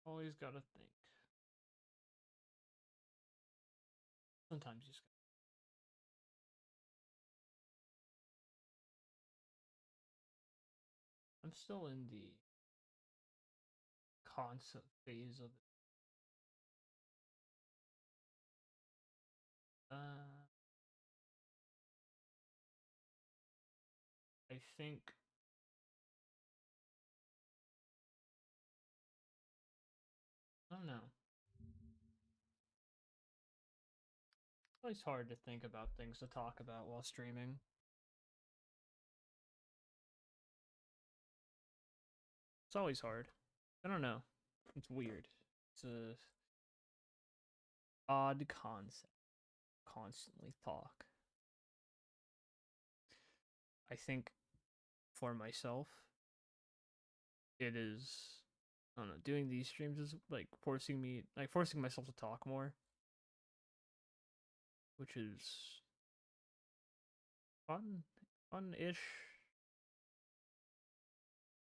Always gotta think. Sometimes you just gotta. I'm still in the concept phase of it. I think I don't know. It's always hard to think about things to talk about while streaming. It's always hard. I don't know. It's weird. It's a odd concept. Constantly talk. I think for myself, it is. I don't know. Doing these streams is like forcing myself to talk more, which is fun, fun-ish,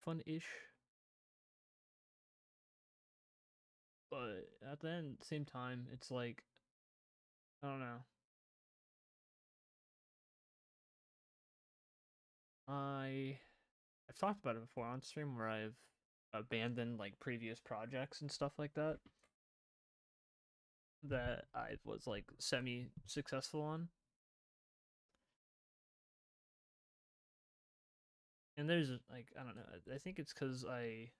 fun-ish. But at the end, same time, it's like I don't know. I've talked about it before on stream where I've abandoned like previous projects and stuff like that that I was like semi successful on. And there's like I don't know. I think it's because I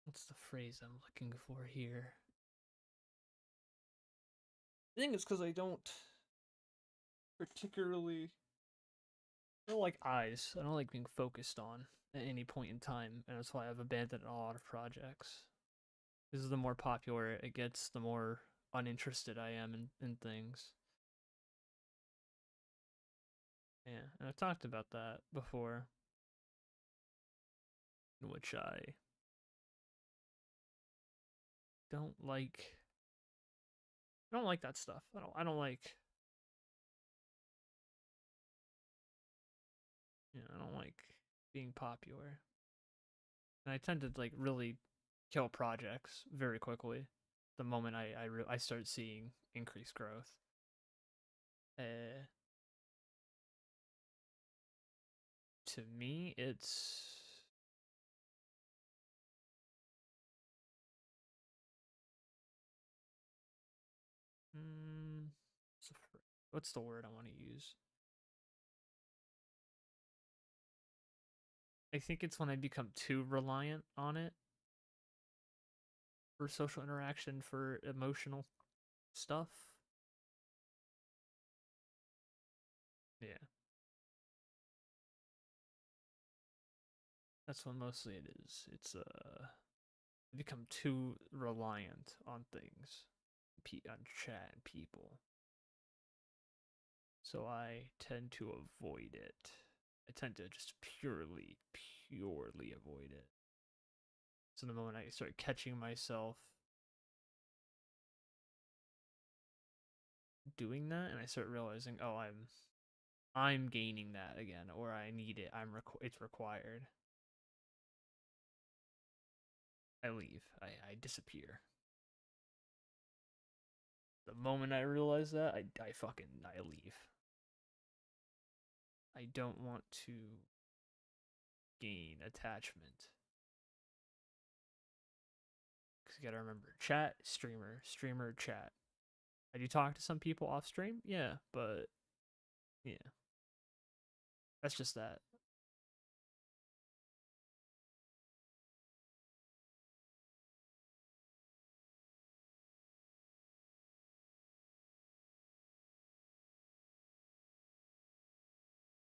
what's the phrase I'm looking for here? I think it's because I don't particularly I don't like eyes. I don't like being focused on at any point in time, and that's why I've abandoned a lot of projects. Because the more popular it gets, the more uninterested I am in things. Yeah, and I've talked about that before, in which don't like I don't like that stuff. I don't like I don't like being popular. And I tend to like really kill projects very quickly the moment I start seeing increased growth. Uh, to me, mm, what's the word I want to use? I think it's when I become too reliant on it for social interaction, for emotional stuff. Yeah, that's what mostly it is. It's become too reliant on things, on chat and people. So I tend to avoid it. I tend to just purely avoid it. So the moment I start catching myself doing that, and I start realizing, oh, I'm gaining that again, or I need it. It's required. I leave. I disappear. The moment I realize that, I leave. I don't want to gain attachment. Because you gotta remember, chat, streamer, streamer, chat. I do talk to some people off stream, yeah, but yeah, that's just that.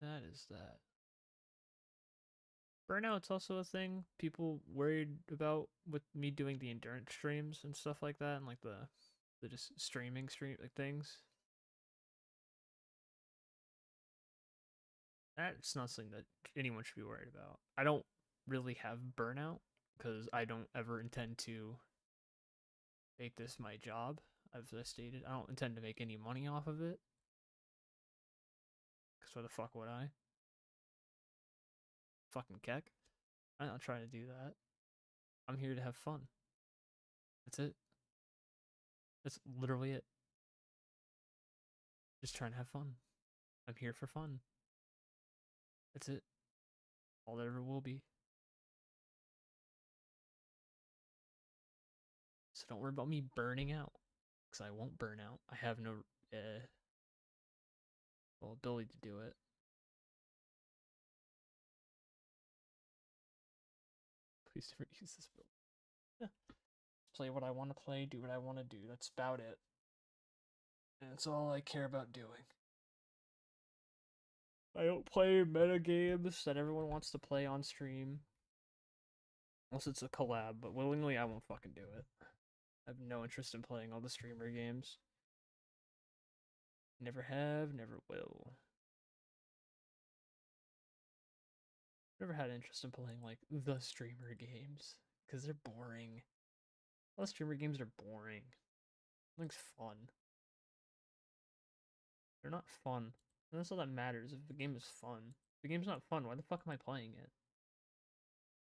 That is that. Burnout's also a thing people worried about with me doing the endurance streams and stuff like that, and like the just stream like things. That's not something that anyone should be worried about. I don't really have burnout because I don't ever intend to make this my job. As I stated, I don't intend to make any money off of it. Because why the fuck would I? Fucking keck. I'm not trying to do that. I'm here to have fun. That's it. That's literally it. Just trying to have fun. I'm here for fun. That's it. All there ever will be. So don't worry about me burning out. Because I won't burn out. I have no ability to do it. Please never use this build. Yeah. Play what I want to play, do what I want to do. That's about it. And it's all I care about doing. I don't play meta games that everyone wants to play on stream. Unless it's a collab, but willingly I won't fucking do it. I have no interest in playing all the streamer games. Never have, never will. Never had interest in playing like the streamer games because they're boring. All the streamer games are boring. Nothing's fun. They're not fun. And that's all that matters. If the game is fun, if the game's not fun, why the fuck am I playing it?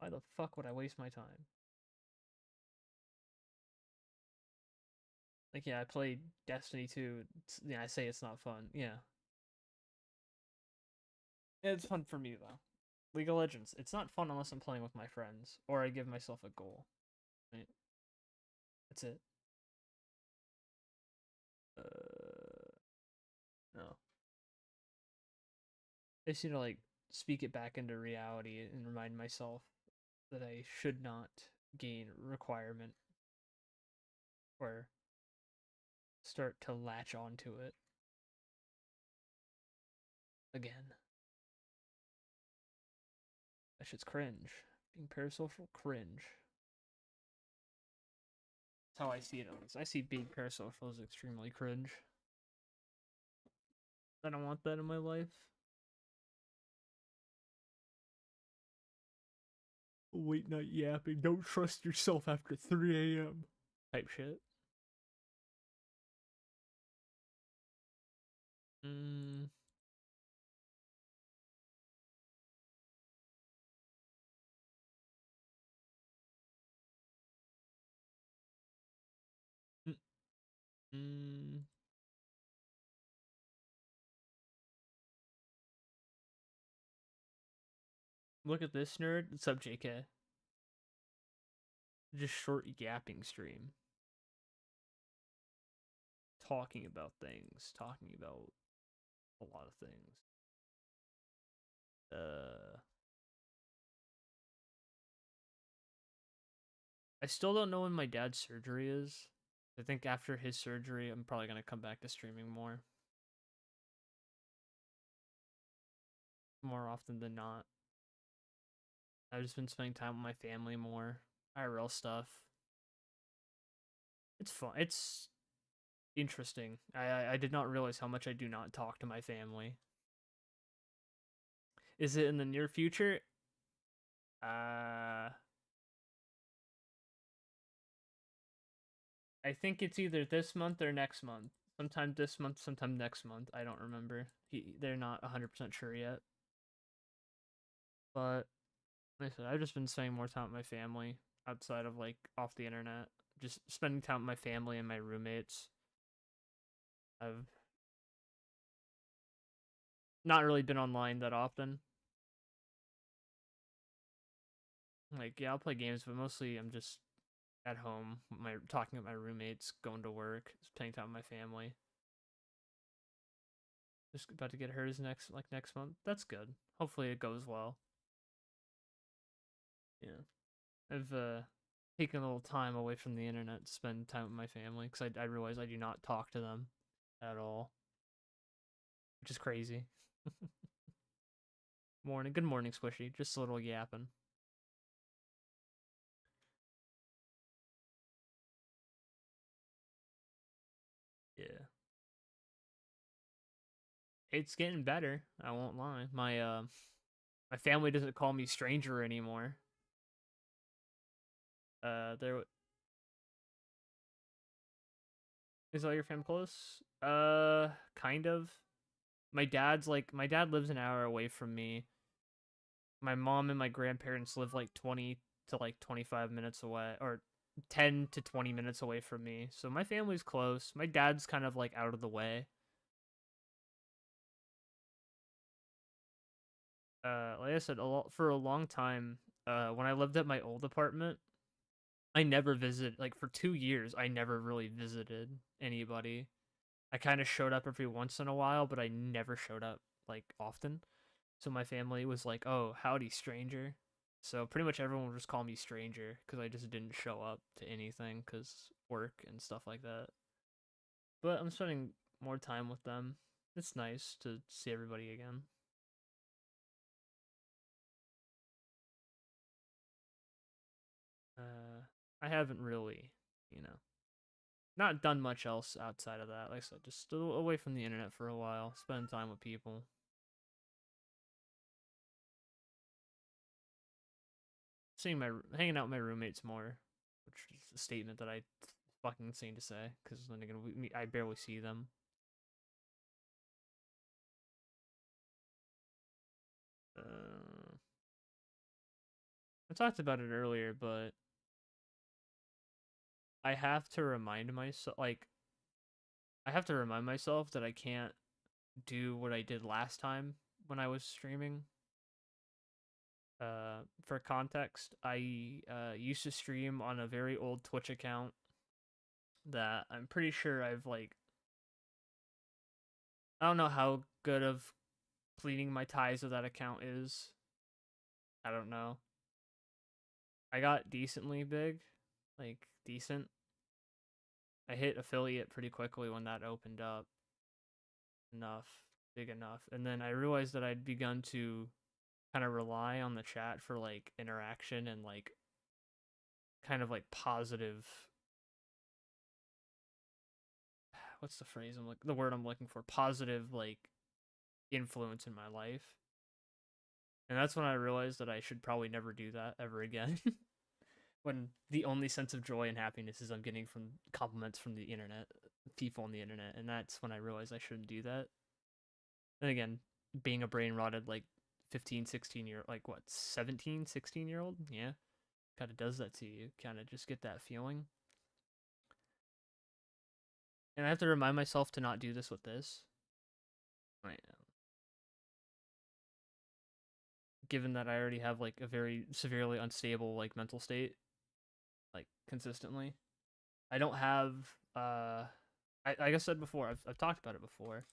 Why the fuck would I waste my time? Like, yeah, I played Destiny 2. Yeah, I say it's not fun. Yeah. It's fun for me, though. League of Legends. It's not fun unless I'm playing with my friends or I give myself a goal. Right? That's it. No. I just need to, like, speak it back into reality and remind myself that I should not gain requirement or start to latch onto it again. That shit's cringe. Being parasocial, cringe. That's how I see it. At least I see being parasocial as extremely cringe. I don't want that in my life. Late night yapping. Don't trust yourself after 3 a.m. type shit. Mm, mm, mm. Look at this nerd. What's up, JK? Just short yapping stream. Talking about things. Talking about a lot of things. I still don't know when my dad's surgery is. I think after his surgery, I'm probably gonna come back to streaming more often than not. I've just been spending time with my family more. IRL stuff. It's fun. It's interesting. I did not realize how much I do not talk to my family. Is it in the near future? I think it's either this month or next month. Sometime this month, sometime next month. I don't remember. They're not 100% sure yet. But like I said, I've just been spending more time with my family outside of like off the internet. Just spending time with my family and my roommates. I've not really been online that often. Like, yeah, I'll play games, but mostly I'm just at home, my talking with my roommates, going to work, spending time with my family. Just about to get hers next month. That's good. Hopefully it goes well. Yeah, I've taken a little time away from the internet to spend time with my family because I realize I do not talk to them at all, which is crazy. Morning, good morning, Squishy. Just a little yapping. Yeah, it's getting better. I won't lie. My family doesn't call me stranger anymore. There is all your fam close. Kind of. My dad lives an hour away from me. My mom and my grandparents live like 20 to like 25 minutes away, or 10 to 20 minutes away from me. So my family's close. My dad's kind of like out of the way. Like I said, for a long time, when I lived at my old apartment, I never visited. Like for 2 years, I never really visited anybody. I kind of showed up every once in a while, but I never showed up like often. So my family was like, "Oh, howdy, stranger." So pretty much everyone would just call me stranger because I just didn't show up to anything because work and stuff like that. But I'm spending more time with them. It's nice to see everybody again. Uh, I haven't really, you know, not done much else outside of that. Like I said, just stood away from the internet for a while, spending time with people, hanging out with my roommates more, which is a statement that I fucking insane to say because then again, I barely see them. Uh, I talked about it earlier, but I have to remind myself, like, I have to remind myself that I can't do what I did last time when I was streaming. For context, I used to stream on a very old Twitch account that I'm pretty sure I've like, I don't know how good of cleaning my ties with that account is. I don't know. I got decently big, like decent. I hit affiliate pretty quickly when that opened up enough, big enough. And then I realized that I'd begun to kind of rely on the chat for like interaction and like kind of like positive, what's the phrase the word I'm looking for, positive like influence in my life. And that's when I realized that I should probably never do that ever again. When the only sense of joy and happiness is I'm getting from compliments from the internet, people on the internet, and that's when I realized I shouldn't do that. And again, being a brain rotted like 15, 16 year, like what, 17, 16-year old, yeah, kind of does that to you. Kind of just get that feeling. And I have to remind myself to not do this with this. Right. Given that I already have like a very severely unstable like mental state, like consistently, I don't have. Like I said before, I've talked about it before.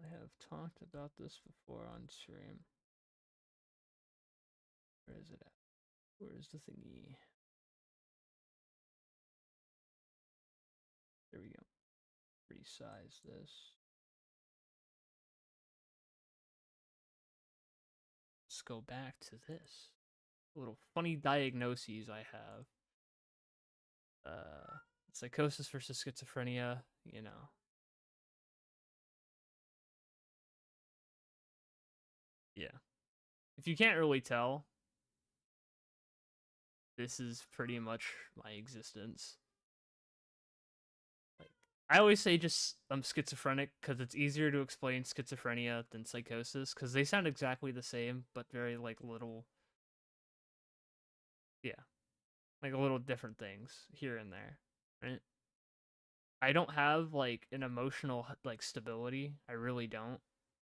I have talked about this before on stream. Where is it at? Where is the thingy? There we go. Resize this. Let's go back to this. Little funny diagnoses I have. Uh, Psychosis versus schizophrenia. You know, if you can't really tell, this is pretty much my existence. Like, I always say just I'm schizophrenic because it's easier to explain schizophrenia than psychosis because they sound exactly the same but very like little, yeah, like little different things here and there, right? I don't have like an emotional like stability. I really don't.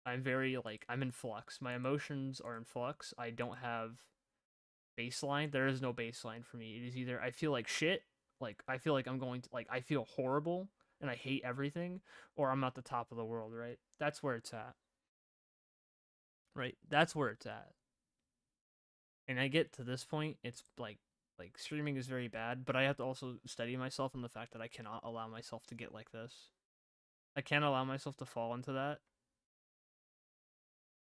I'm very like I'm in flux. My emotions are in flux. I don't have baseline. There is no baseline for me. It is either I feel like shit, like I feel like I'm going to like I feel horrible and I hate everything, or I'm at the top of the world, right? That's where it's at. Right? That's where it's at. And I get to this point, it's like streaming is very bad, but I have to also study myself on the fact that I cannot allow myself to get like this. I can't allow myself to fall into that.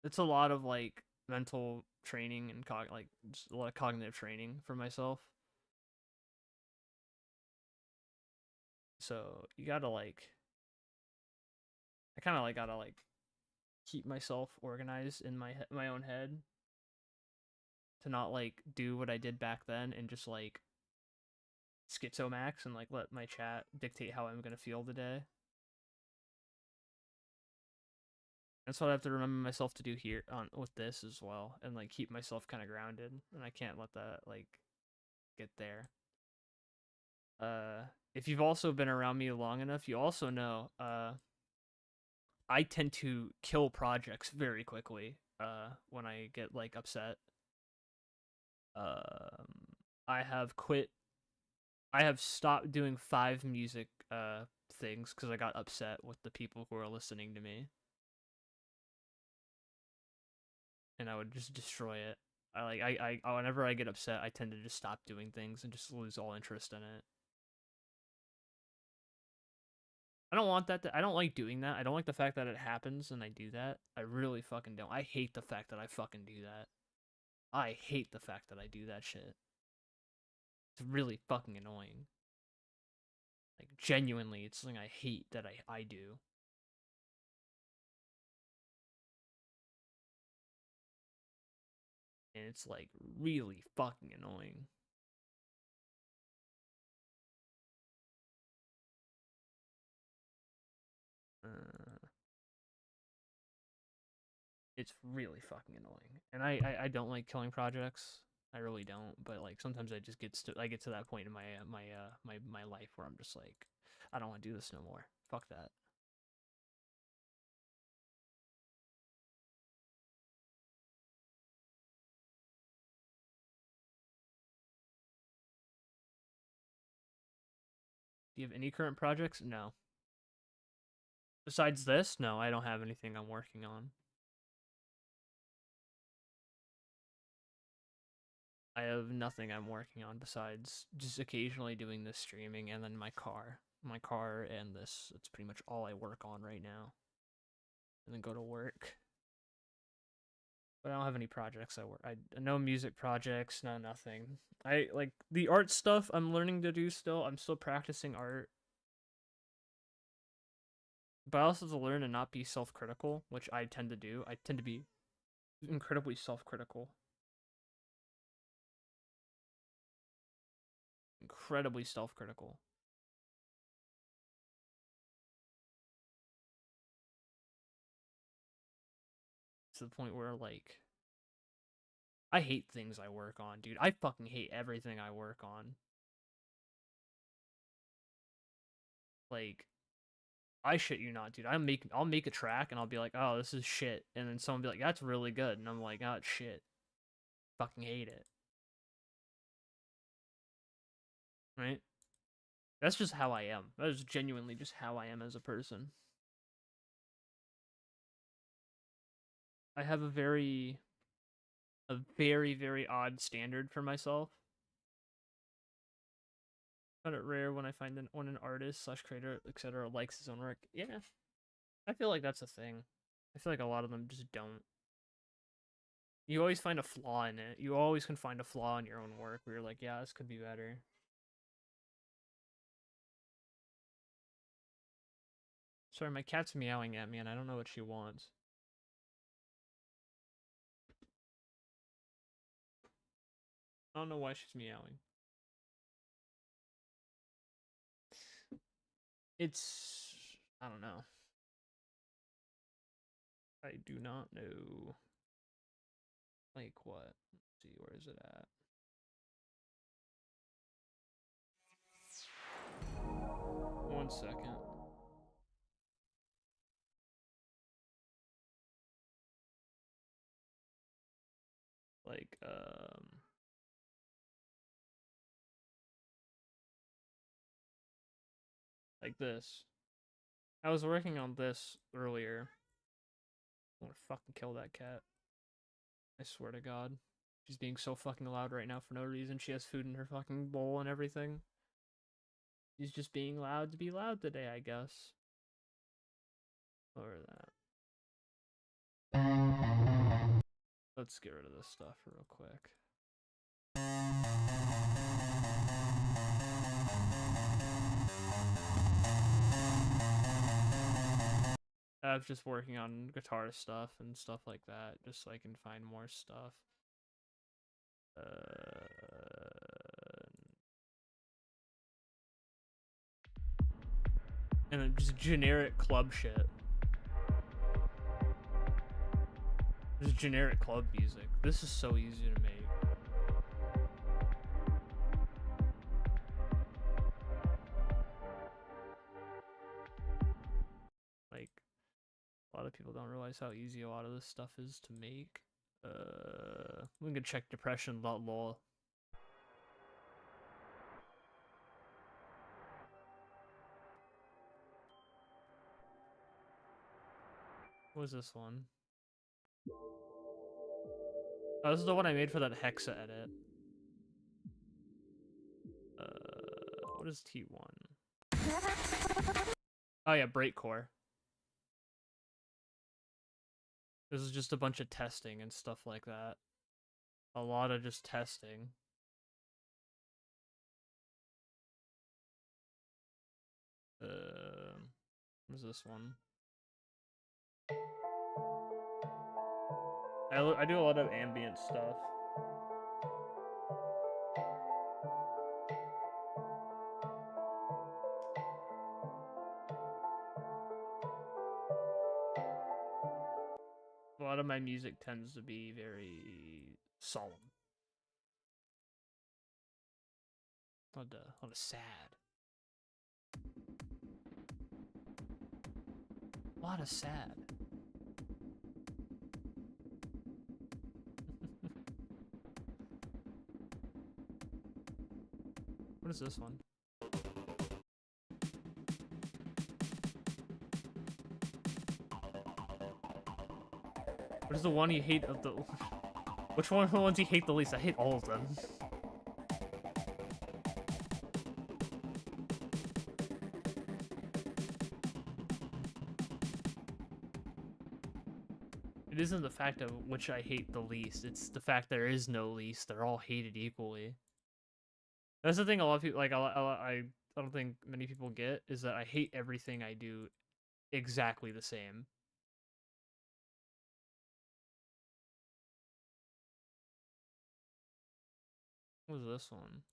It's a lot of like mental training and like just a lot of cognitive training for myself. So you gotta like, I kind of like gotta like keep myself organized in my own head to not like do what I did back then and just like schizomax and like let my chat dictate how I'm gonna feel today. That's what I have to remember myself to do here on with this as well, and like keep myself kind of grounded, and I can't let that like get there. If you've also been around me long enough, you also know I tend to kill projects very quickly when I get like upset. I have quit. I have stopped doing 5 music things because I got upset with the people who are listening to me, and I would just destroy it. I whenever I get upset, I tend to just stop doing things and just lose all interest in it. I don't want that. I don't like doing that. I don't like the fact that it happens and I do that. I really fucking don't. I hate the fact that I fucking do that. I hate the fact that I do that shit. It's really fucking annoying. Like genuinely, it's something I hate that I do. And it's like really fucking annoying. Uh, it's really fucking annoying. And I don't like killing projects. I really don't. But like sometimes I get to that point in my life where I'm just like, I don't want to do this no more. Fuck that. Do you have any current projects? No. Besides this, no, I don't have anything I'm working on. I have nothing I'm working on besides just occasionally doing this streaming and then my car. My car and this. It's pretty much all I work on right now. And then go to work. But I don't have any projects I work. I no music projects, no nothing. I like the art stuff I'm learning to do still. I'm still practicing art. But I also have to learn to not be self-critical, which I tend to do. I tend to be incredibly self-critical. Incredibly self-critical. To the point where like I hate things I work on, dude. I fucking hate everything I work on. Like I shit you not, dude. I'll make a track and I'll be like, "Oh, this is shit." And then someone will be like, "That's really good." And I'm like, "Oh, it's shit." Fucking hate it. Right? That's just how I am. That is genuinely just how I am as a person. I have a very odd standard for myself. I find it rare when I find when an artist slash creator etc. likes his own work. Yeah, I feel like that's a thing. I feel like a lot of them just don't. You always find a flaw in it. You always can find a flaw in your own work where you're like, yeah, this could be better. Sorry, my cat's meowing at me and I don't know what she wants. I don't know why she's meowing. It's... I don't know. I do not know. Like what? Let's see, where is it at? One second. Like, like this. I was working on this earlier. I want to fucking kill that cat. I swear to God. She's being so fucking loud right now for no reason. She has food in her fucking bowl and everything. She's just being loud to be loud today, I guess. Or that. Let's get rid of this stuff real quick. I was just working on guitar stuff and stuff like that, just so I can find more stuff. And then just generic club shit. Just generic club music. This is so easy to make. Like, a lot of people don't realize how easy a lot of this stuff is to make. We can check depression.lol. What was this one? Oh, this is the one I made for that Hexa edit. What is T1? Oh yeah, breakcore. This is just a bunch of testing and stuff like that. A lot of just testing. Where's this one? I do a lot of ambient stuff. A lot of my music tends to be very solemn. A lot of sad. A lot of sad. What is this one? What is the one you hate of the... Which one are the ones you hate the least? I hate all of them. It isn't the fact of which I hate the least. It's the fact there is no least. They're all hated equally. That's the thing a lot of people... Like, I don't think many people get, is that I hate everything I do exactly the same. What was this one?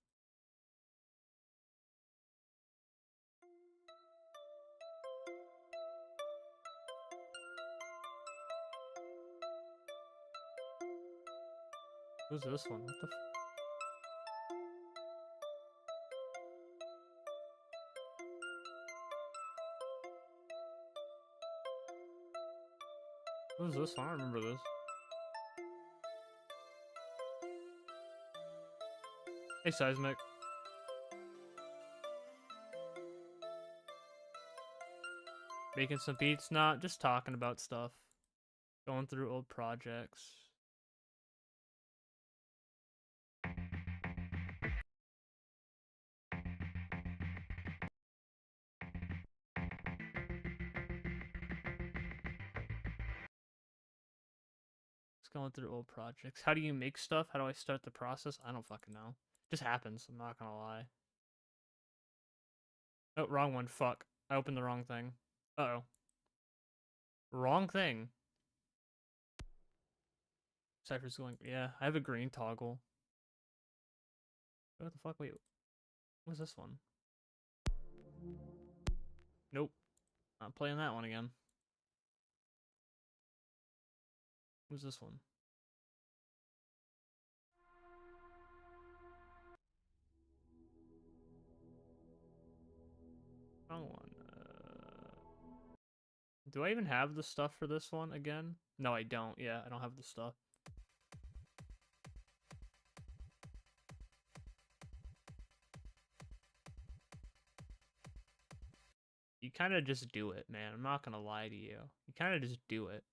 What was this one? What the What was this one? I don't remember this. Hey, Seismic. Making some beats? Not just talking about stuff. Going through old projects. Just going through old projects. How do you make stuff? How do I start the process? I don't fucking know. It just happens. I'm not gonna lie. Oh, wrong one. Fuck. I opened the wrong thing. Uh-oh. Wrong thing. Cypher's going... Yeah, I have a green toggle. What the fuck? Wait, what's this one? Nope. Not playing that one again. What's this one? Wrong one. Do I even have the stuff for this one again? No, I don't. Yeah, I don't have the stuff. You kind of just do it, man. I'm not gonna lie to you. You kind of just do it.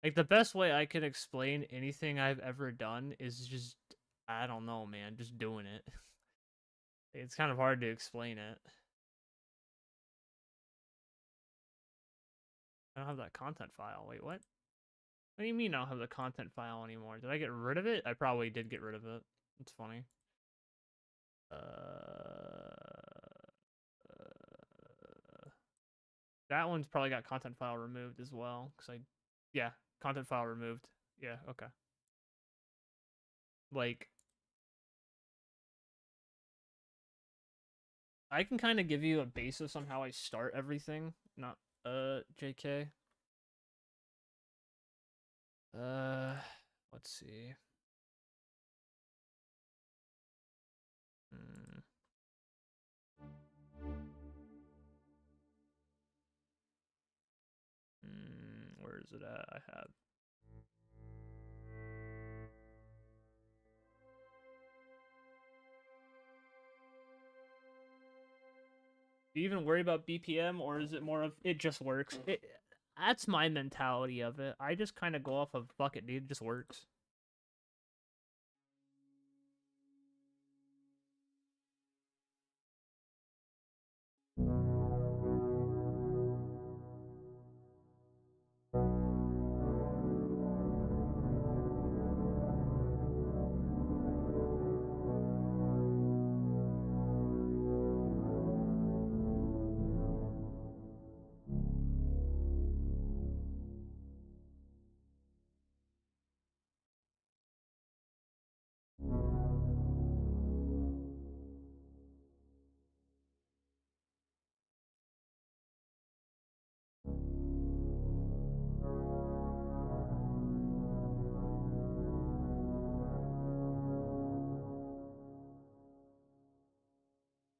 Like, the best way I can explain anything I've ever done is just, I don't know, man, just doing it. It's kind of hard to explain it. I don't have that content file. Wait, what? What do you mean I don't have the content file anymore? Did I get rid of it? I probably did get rid of it. It's funny. That one's probably got content file removed as well. Yeah, content file removed. Yeah, okay. Like, I can kind of give you a basis on how I start everything. Not, JK. Uh, let's see. Hmm. Where is it at? I have. Do you even worry about BPM, or is it more of it just works? That's my mentality of it. I just kind of go off of fuck it, dude. It just works.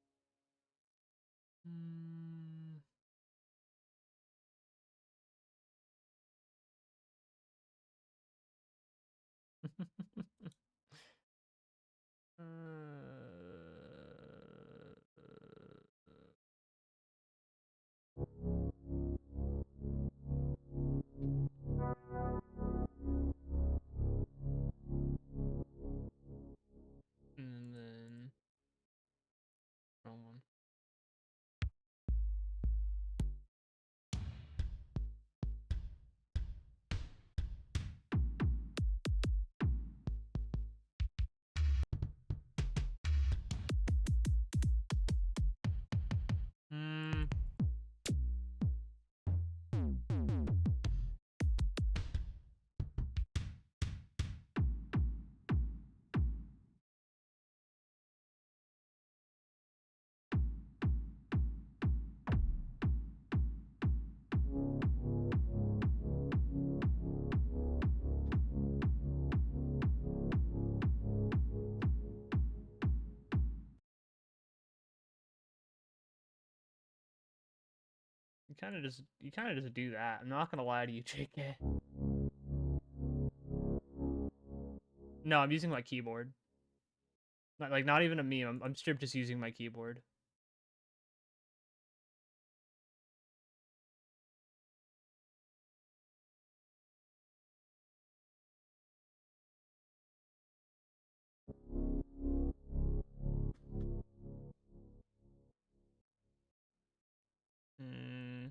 Mm. And then wrong one. Hmm. You kind of just do that. I'm not gonna lie to you, JK. No, I'm using my keyboard. Not even a meme. I'm straight just using my keyboard. Hmm.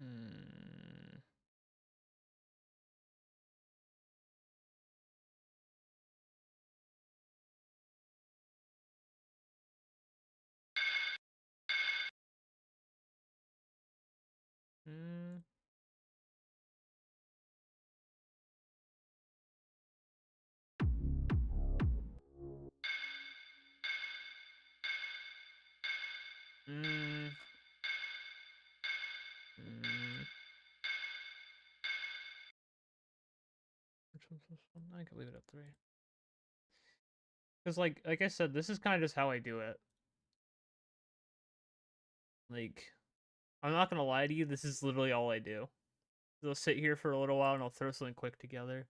Hmm. Hmm. Hmm. Hmm. Which one's this one? I can leave it at 3. Because, like I said, this is kind of just how I do it. Like, I'm not gonna lie to you, this is literally all I do. I'll sit here for a little while and I'll throw something quick together.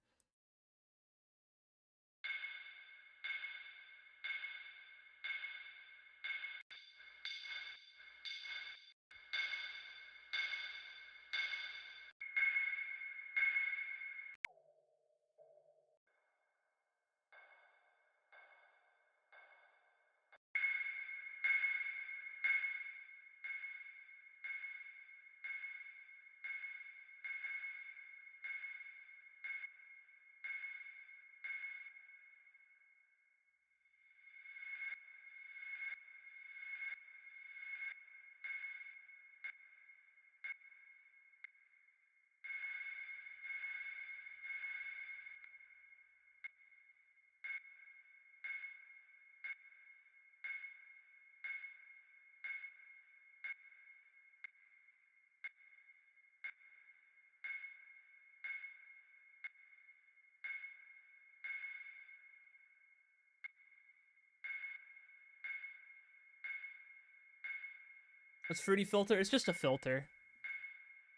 What's fruity filter? It's just a filter.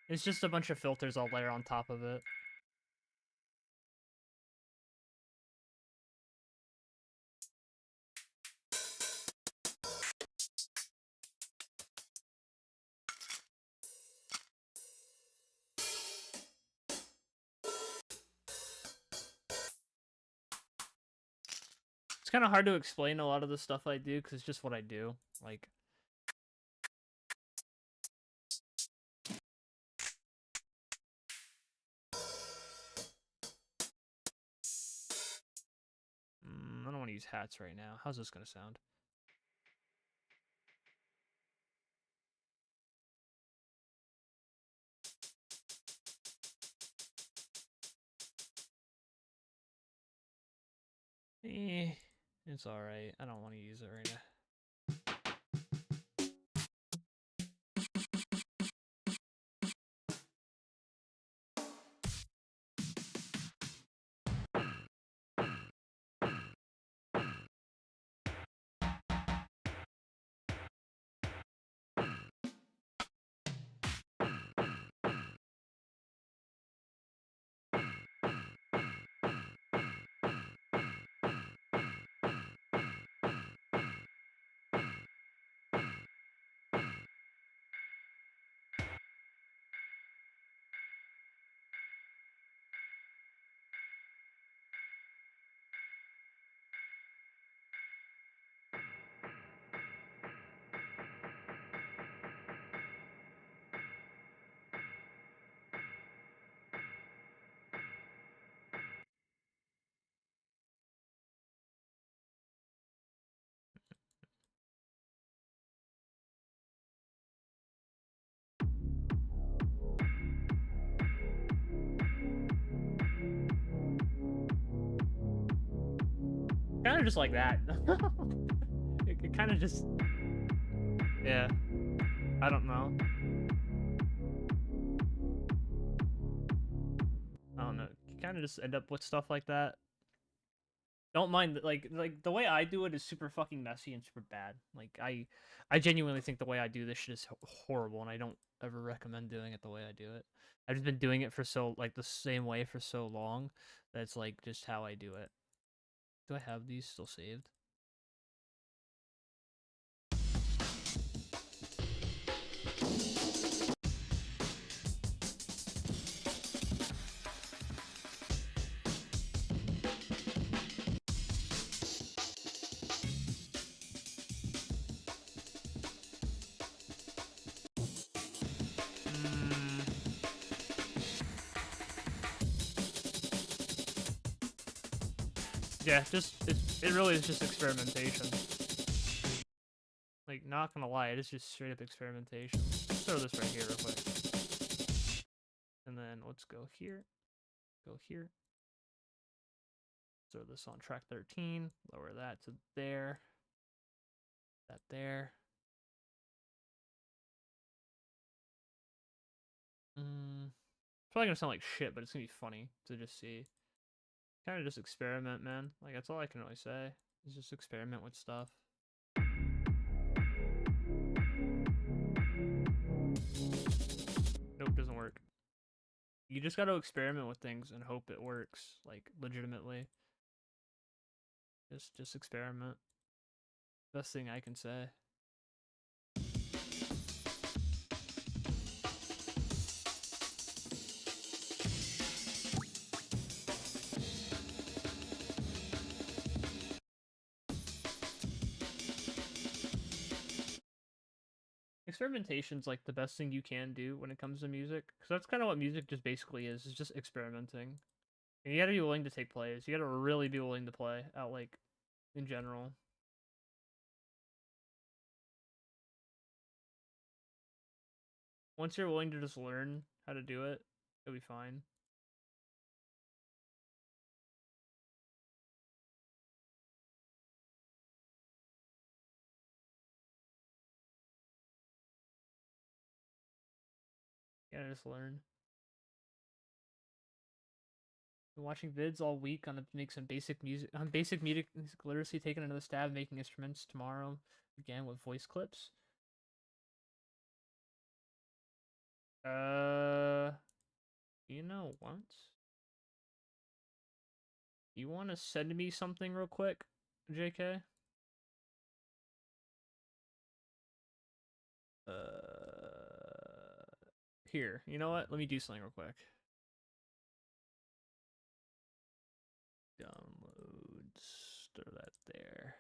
It's just a bunch of filters I'll layer on top of it. It's kind of hard to explain a lot of the stuff I do because it's just what I do. Like, I don't want to use hats right now. How's this gonna sound? It's alright. I don't want to use it right now. Kind of just like that. It kind of just... Yeah. I don't know. I don't know. You kind of just end up with stuff like that. Don't mind, like the way I do it is super fucking messy and super bad. Like, I genuinely think the way I do this shit is horrible, and I don't ever recommend doing it the way I do it. I've just been doing it for like, the same way for so long that it's, like, just how I do it. Do I have these still saved? Yeah, it really is just experimentation. Like, not gonna lie, it is just straight up experimentation. Let's throw this right here real quick. And then let's go here. Go here. Throw this on track 13. Lower that to there. That there. It's probably gonna sound like shit, but it's gonna be funny to just see. Kind of just experiment, man. Like, that's all I can really say. Is just experiment with stuff. Nope, doesn't work. You just gotta experiment with things and hope it works, like, legitimately. Just experiment. Best thing I can say. Experimentation's like the best thing you can do when it comes to music, because that's kind of what music just basically is just experimenting. And you gotta be willing to take plays. You gotta really be willing to play out, like, in general. Once you're willing to just learn how to do it, it'll be fine. You gotta just learn. Been watching vids all week on to make some basic music literacy, taking another stab making instruments tomorrow again with voice clips. You know what? You want to send me something real quick, JK? Here. You know what? Let me do something real quick. Downloads. Throw that there.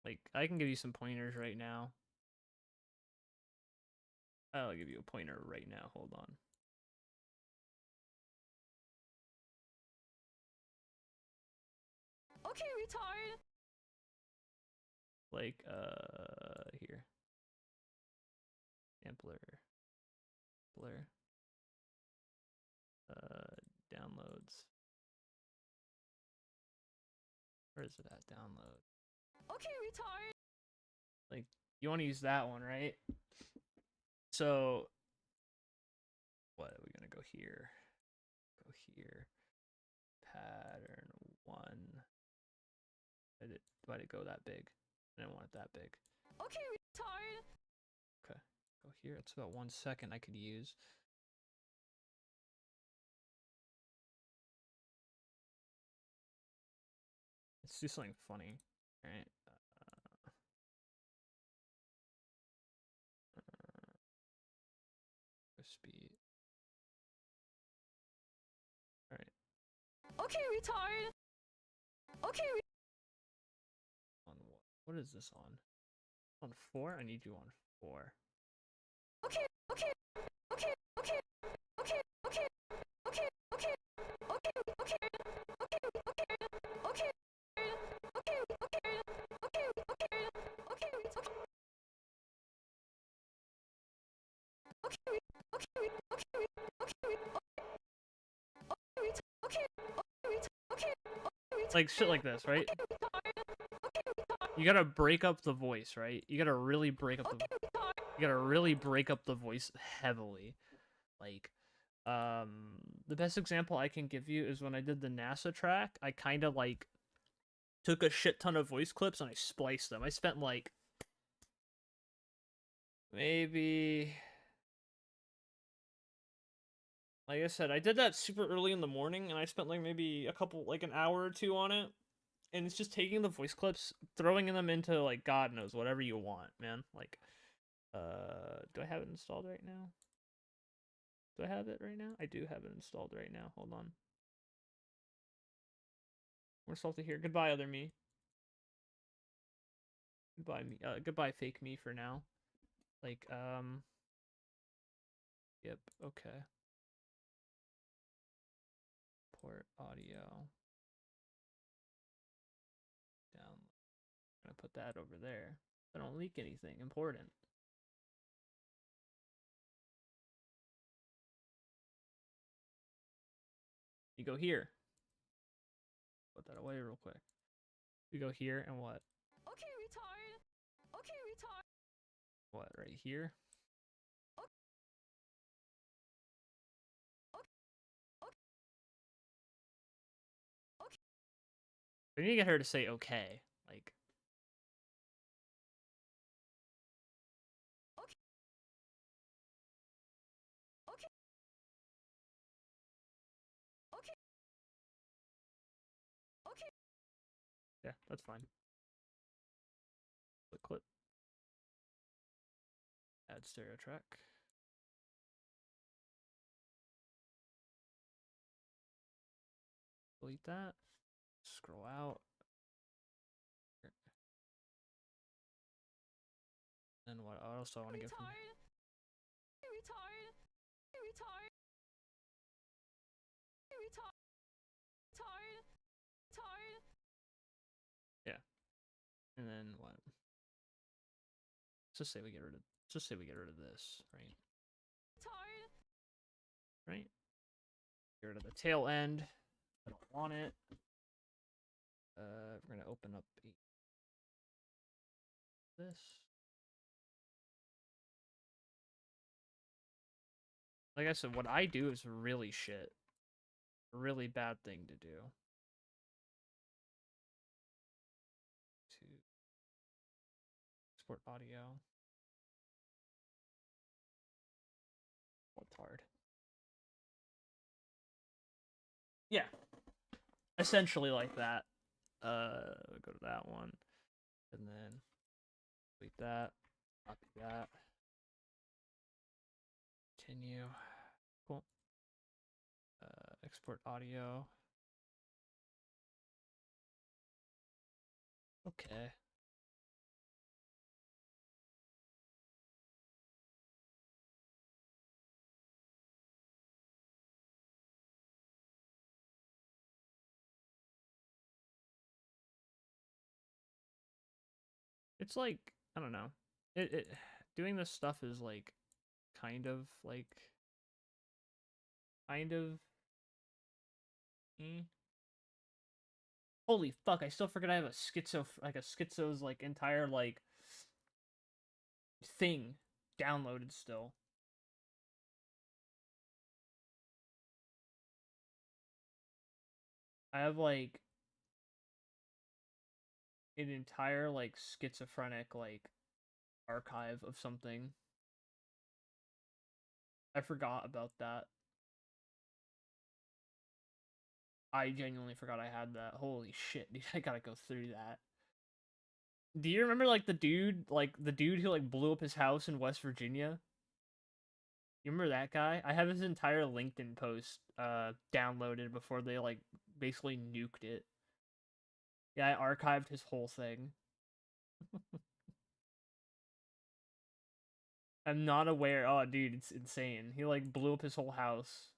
Like, I can give you some pointers right now. I'll give you a pointer right now. Hold on. Okay, retard. Like, here. Sampler. Blur. Downloads. Where is it at? Download. Okay, retard. Like, you want to use that one, right? So, what? Are we gonna go here? Go here. Pattern 1. Why did it go that big? I didn't want it that big. Okay, retard. Okay. Go here. It's about 1 second I could use. Let's do something funny. Alright. Speed. Alright. Okay, retard. Okay. On what? What is this on? On 4? I need you on 4. Okay. Okay. Okay. Okay. Okay. Okay. Okay. Okay. Okay. Okay. Okay. Okay. Okay. Okay. Okay. Okay. Like shit like this, right? You gotta break up the voice, right? You gotta really break up the voice heavily. Like, the best example I can give you is when I did the NASA track, I kind of like took a shit ton of voice clips and I spliced them. I spent like maybe, like I said, I did that super early in the morning and I spent like maybe an hour or two on it. And it's just taking the voice clips, throwing them into like God knows whatever you want, man. Like, do I have it installed right now? Do I have it right now? I do have it installed right now. Hold on. We're salty here. Goodbye, other me. Goodbye, me. Goodbye, fake me for now. Like, Yep. Okay. Port audio. Down. I'm gonna put that over there. I don't leak anything important. You go here. Put that away real quick. You go here and what? Okay, retard. Okay, retard. What, right here? We need to get her to say okay. Like, Okay. Okay. Okay. Okay. yeah, that's fine. Clip. Add stereo track. Delete that. Scroll out. And what else do I want to get from Retard. Retard. Retard. Retard. Retard. Retard. yeah. And then what? Let's just say we get rid of. Let's just say we get rid of this, right? Retard. Right. Get rid of the tail end. I don't want it. We're gonna open up this. Like I said, what I do is really shit. A really bad thing to do. To export audio. What's hard? Yeah. Essentially like that. Go to that one. And then delete that. Copy that. Continue. Cool. Export audio. Okay. It's like, I don't know. It doing this stuff is like kind of eh. Holy fuck, I still forget I have a schizo's like entire like thing downloaded still. I have like an entire like schizophrenic like archive of something. I forgot about that. I genuinely forgot I had that. Holy shit, dude, I gotta go through that. Do you remember like the dude who like blew up his house in West Virginia? You remember that guy? I have his entire LinkedIn post downloaded before they like basically nuked it. Yeah, I archived his whole thing. I'm not aware. Oh, dude, it's insane. He like blew up his whole house.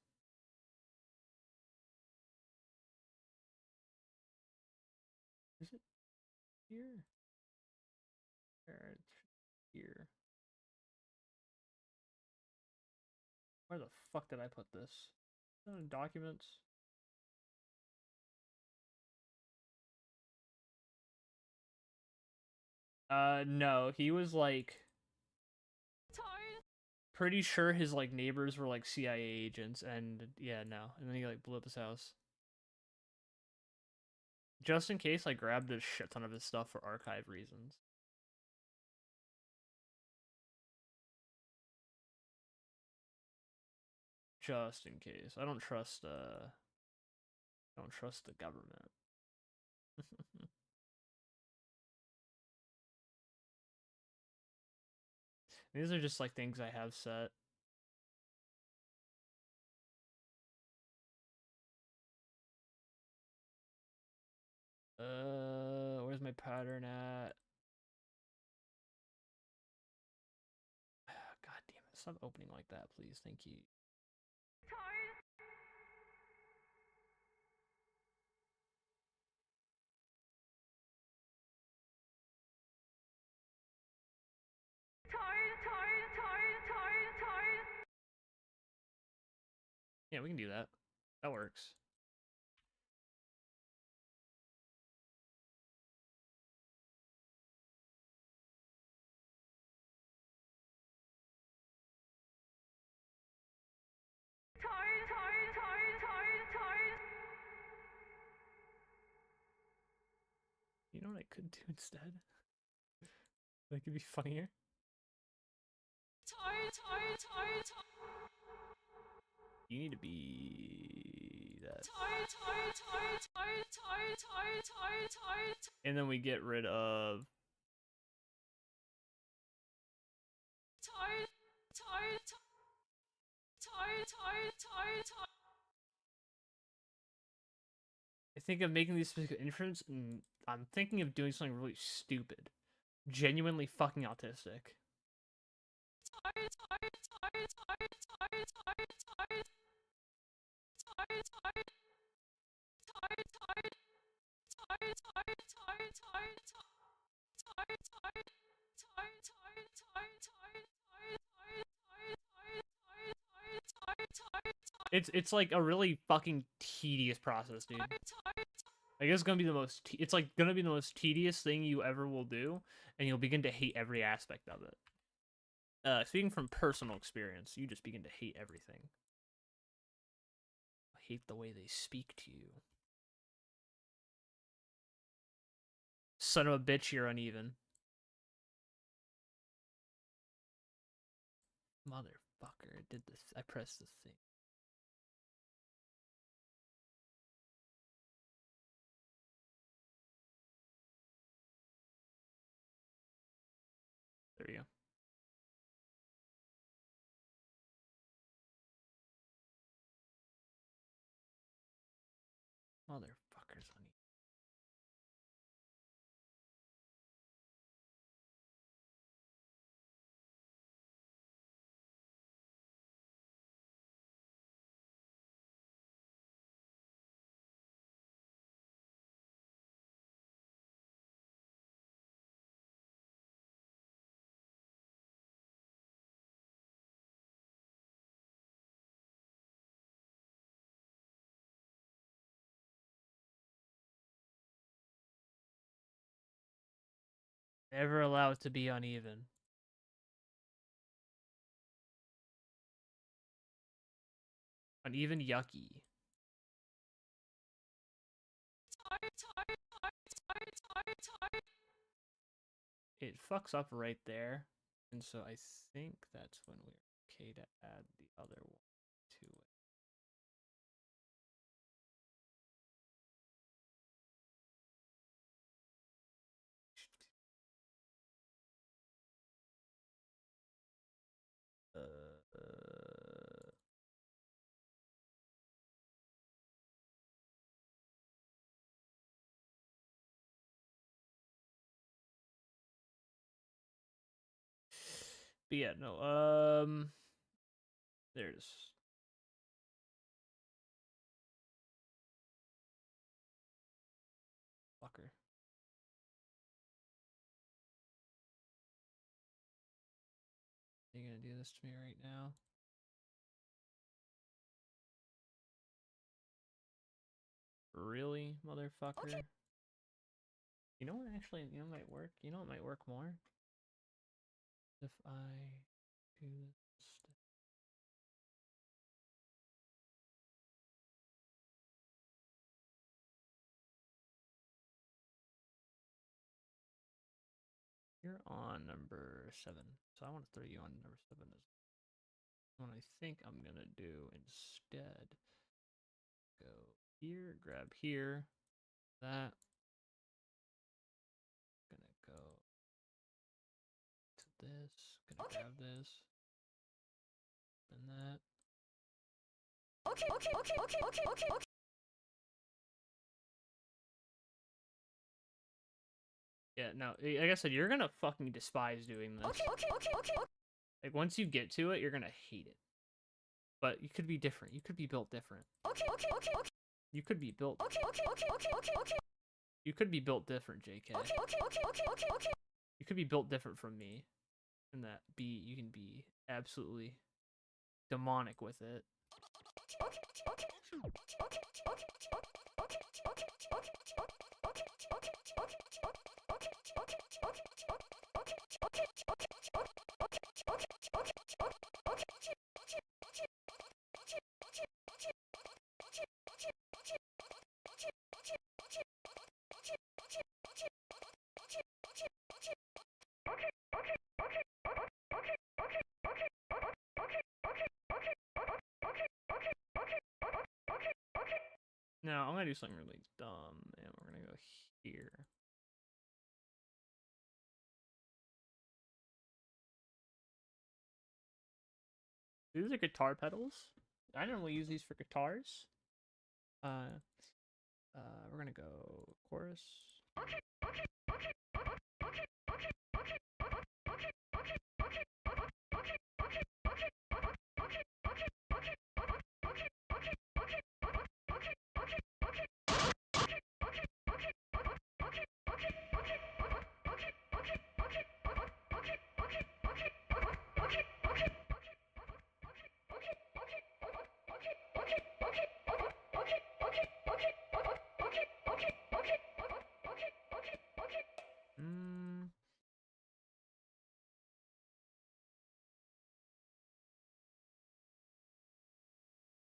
Is it here? There, it's here. Where the fuck did I put this? Documents. No, he was like Retard. pretty sure his like neighbors were like CIA agents, and yeah, no, and then he like blew up his house. Just in case, I grabbed a shit ton of his stuff for archive reasons. Just in case, I don't trust the government. These are just like things I have set. Where's my pattern at? God damn it! Stop opening like that, please. Thank you. Yeah, we can do that. That works. You know what I could do instead? That could be funnier. You need to be that. And then we get rid of. I think of making these specific inference, and I'm thinking of doing something really stupid. Genuinely fucking autistic. It's like a really fucking tedious process, dude. I guess it's gonna be the most. It's like gonna be the most tedious thing you ever will do, and you'll begin to hate every aspect of it. Speaking from personal experience, you just begin to hate everything. I hate the way they speak to you. Son of a bitch, you're uneven. Motherfucker, I did this. I pressed this thing. There you go. Motherfuckers, honey. Never allow it to be uneven. Uneven, yucky. It fucks up right there, and so I think that's when we're okay to add the other one to it. But yeah, no. There it is. Fucker. Are you gonna do this to me right now? Really, motherfucker? Okay. You know what actually, you know what might work? You know what might work more? If I do this. You're on number 7, so I want to throw you on number 7 as what I think I'm gonna do instead. Go here, grab here, that. Gonna go to this, gonna grab this, and that. Okay. Yeah, no, like I said, you're gonna fucking despise doing this. Like, once you get to it, you're gonna hate it. But you could be different. You could be built different. You could be built. You could be built different, JK. You could be built different from me. And that you can be absolutely demonic with it. Now, I'm gonna do something really dumb, and we're gonna go here. These are guitar pedals. I normally use these for guitars. We're gonna go chorus. Mm.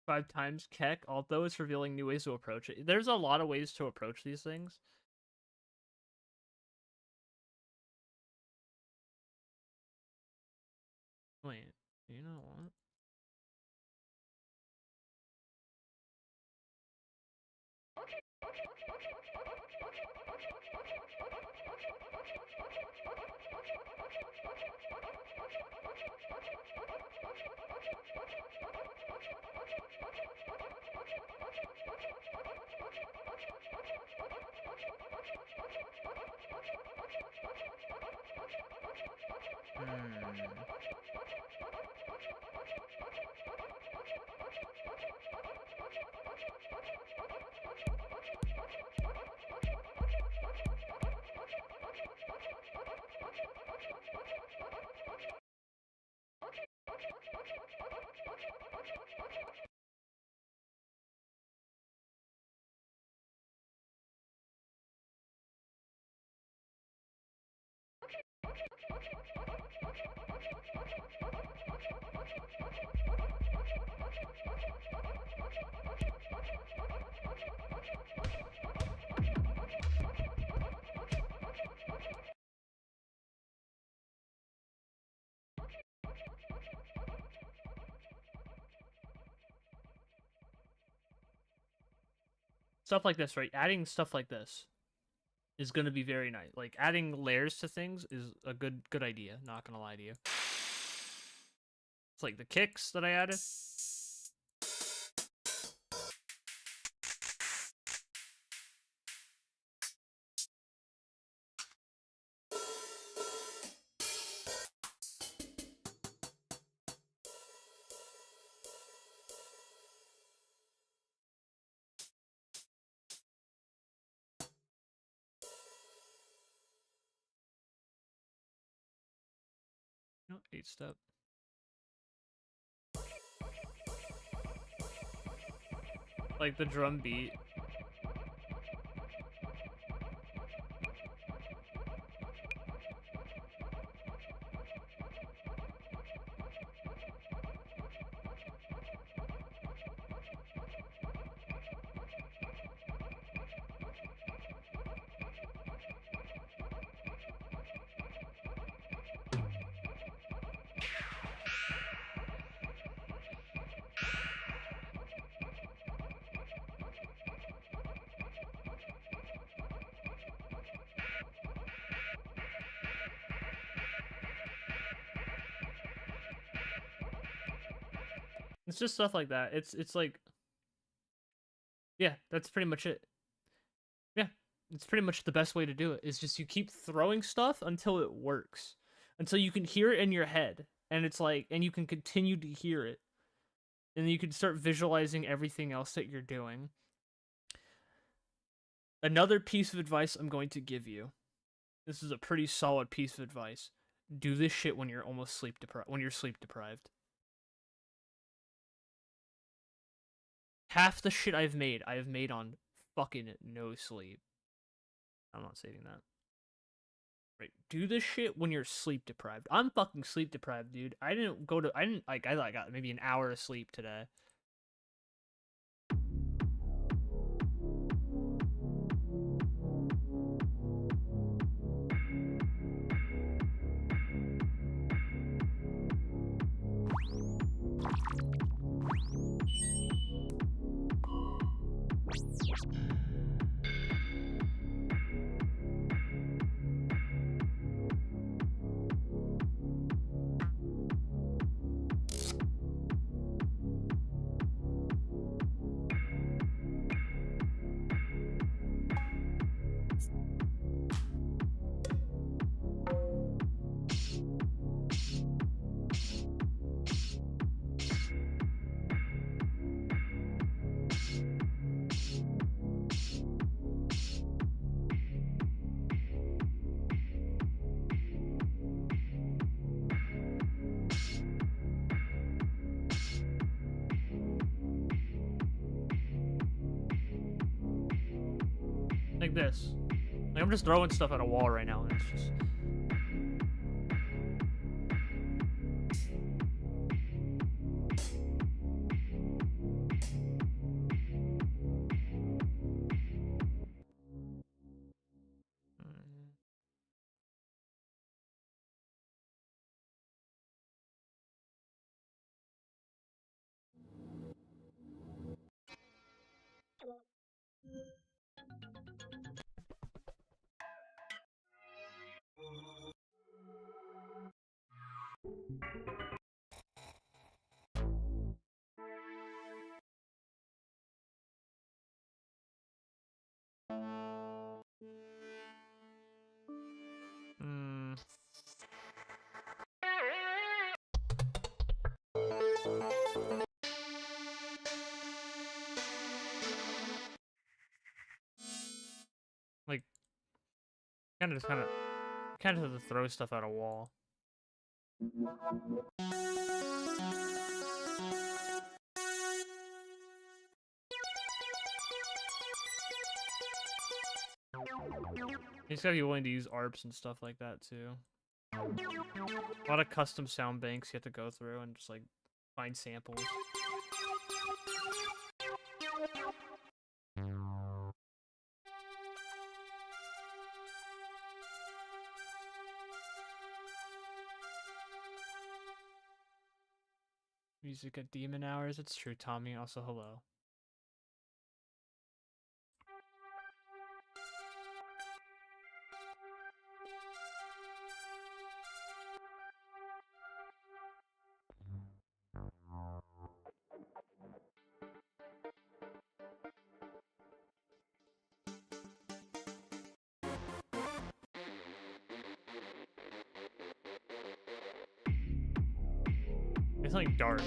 Five times Keck, although it's revealing new ways to approach it. There's a lot of ways to approach these things. Wait, you know what? Stuff like this, right? Adding stuff like this is gonna be very nice. Like adding layers to things is a good idea. Not gonna lie to you. It's like the kicks that I added. No, 8-step. Like the drum beat. It's just stuff like that. It's like, yeah, that's pretty much it. Yeah, It's pretty much the best way to do it. Is just you keep throwing stuff until it works, until you can hear it in your head, and it's like, and you can continue to hear it, and then you can start visualizing everything else that you're doing. Another piece of advice I'm going to give you. This is a pretty solid piece of advice. Do this shit when you're almost sleep deprived. When you're sleep deprived. Half the shit I have made on fucking no sleep. I'm not saving that. Right. Do this shit when you're sleep deprived. I'm fucking sleep deprived, dude. I got maybe an hour of sleep today. Like this. Like I'm just throwing stuff at a wall right now, and it's just. Mm. Like, kind of have to throw stuff at a wall. You just gotta be willing to use ARPs and stuff like that too. A lot of custom sound banks you have to go through and just like find samples. Music at demon hours. It's true, Tommy. Also, hello. It's like dark.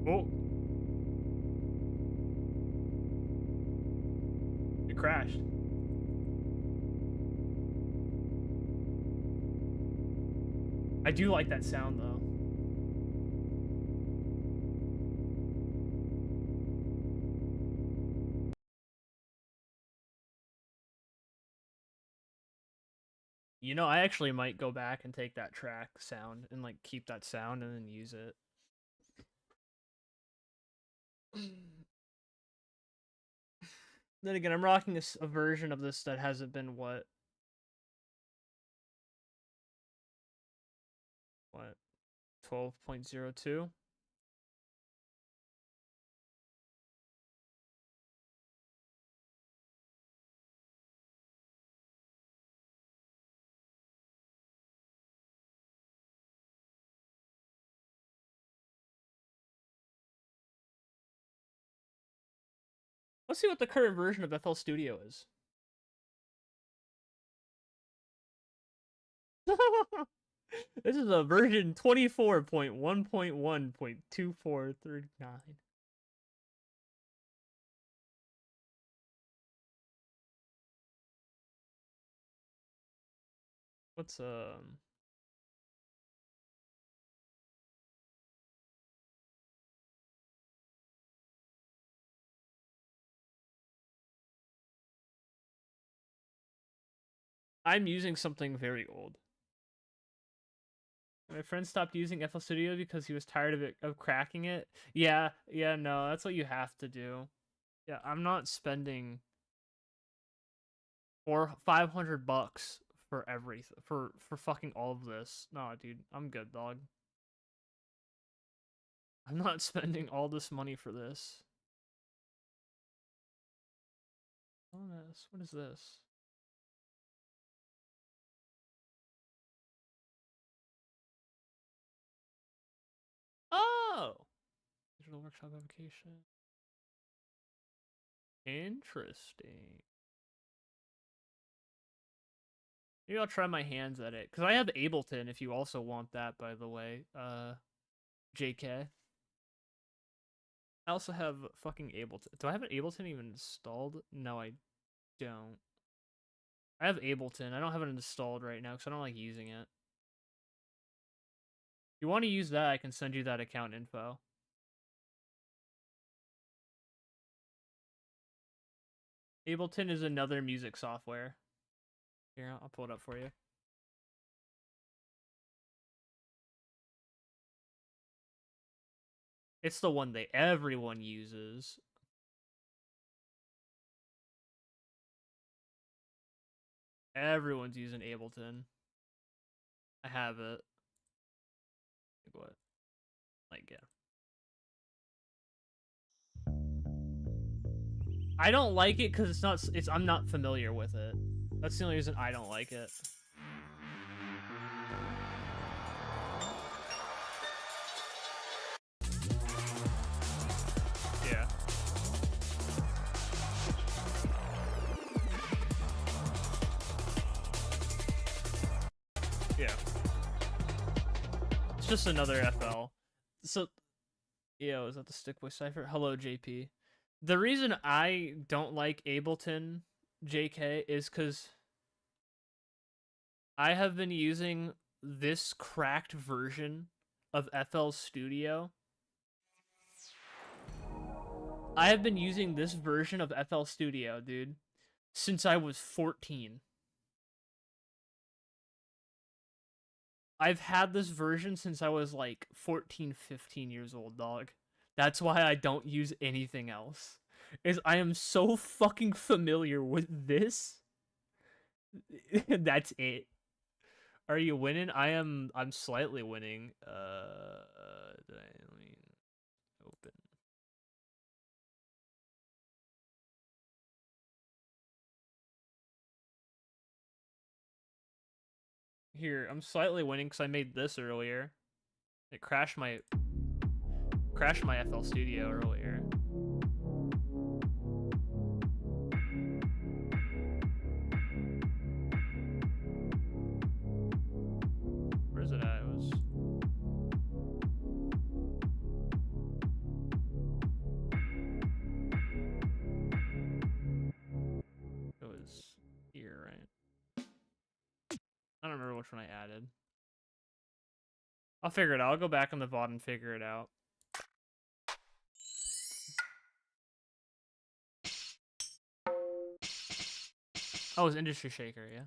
Oh. It crashed. I do like that sound though. You know, I actually might go back and take that track sound and like keep that sound and then use it. Then again, I'm rocking a version of this that hasn't been what 12.02. Let's see what the current version of FL Studio is. This is a version 24.1.1.2439. What's I'm using something very old. My friend stopped using FL Studio because he was tired of cracking it. Yeah, no, that's what you have to do. Yeah, I'm not spending $500 for everything for fucking all of this. Nah, dude, I'm good, dog. I'm not spending all this money for this. What is this? Oh! Digital workshop application. Interesting. Maybe I'll try my hands at it. Because I have Ableton if you also want that, by the way. JK. I also have fucking Ableton. Do I have an Ableton even installed? No, I don't. I have Ableton. I don't have it installed right now because I don't like using it. If you want to use that, I can send you that account info. Ableton is another music software. Here, I'll pull it up for you. It's the one that everyone uses. Everyone's using Ableton. I have it. Like what? Like, yeah. I don't like it because I'm not familiar with it. That's the only reason I don't like it. Yeah. Yeah. It's just another FL. So, yo, is that the Stick Boy Cypher? Hello, JP. The reason I don't like Ableton, JK, is because I have been using this cracked version of FL Studio. I have been using this version of FL Studio, dude, since I was 14. I've had this version since I was like 14, 15 years old, dog. That's why I don't use anything else. Is I am so fucking familiar with this. That's it. Are you winning? I'm slightly winning. Let me open. Here, I'm slightly winning because I made this earlier. It crashed my FL Studio earlier. Where's it at? It was I don't remember which one I added. I'll figure it out. I'll go back on the VOD and figure it out. Oh, it was Industry Shaker, yeah.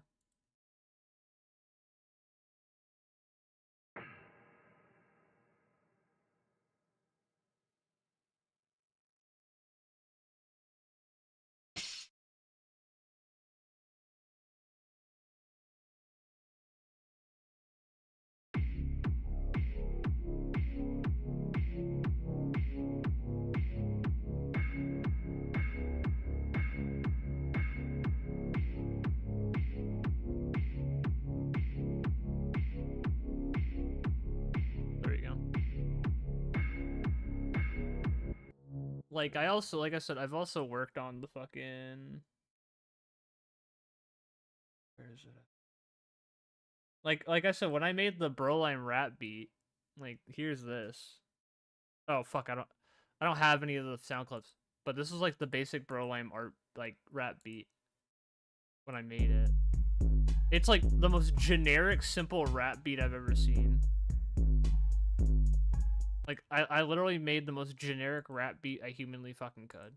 There you go. Like, like I said, I've also worked on the fucking... Where is it? Like I said, when I made the Broline rap beat, like, here's this. Oh, fuck, I don't have any of the sound clips. But this is, like, the basic Broline art, like, rap beat. When I made it. It's, like, the most generic, simple rap beat I've ever seen. Like, I literally made the most generic rap beat I humanly fucking could.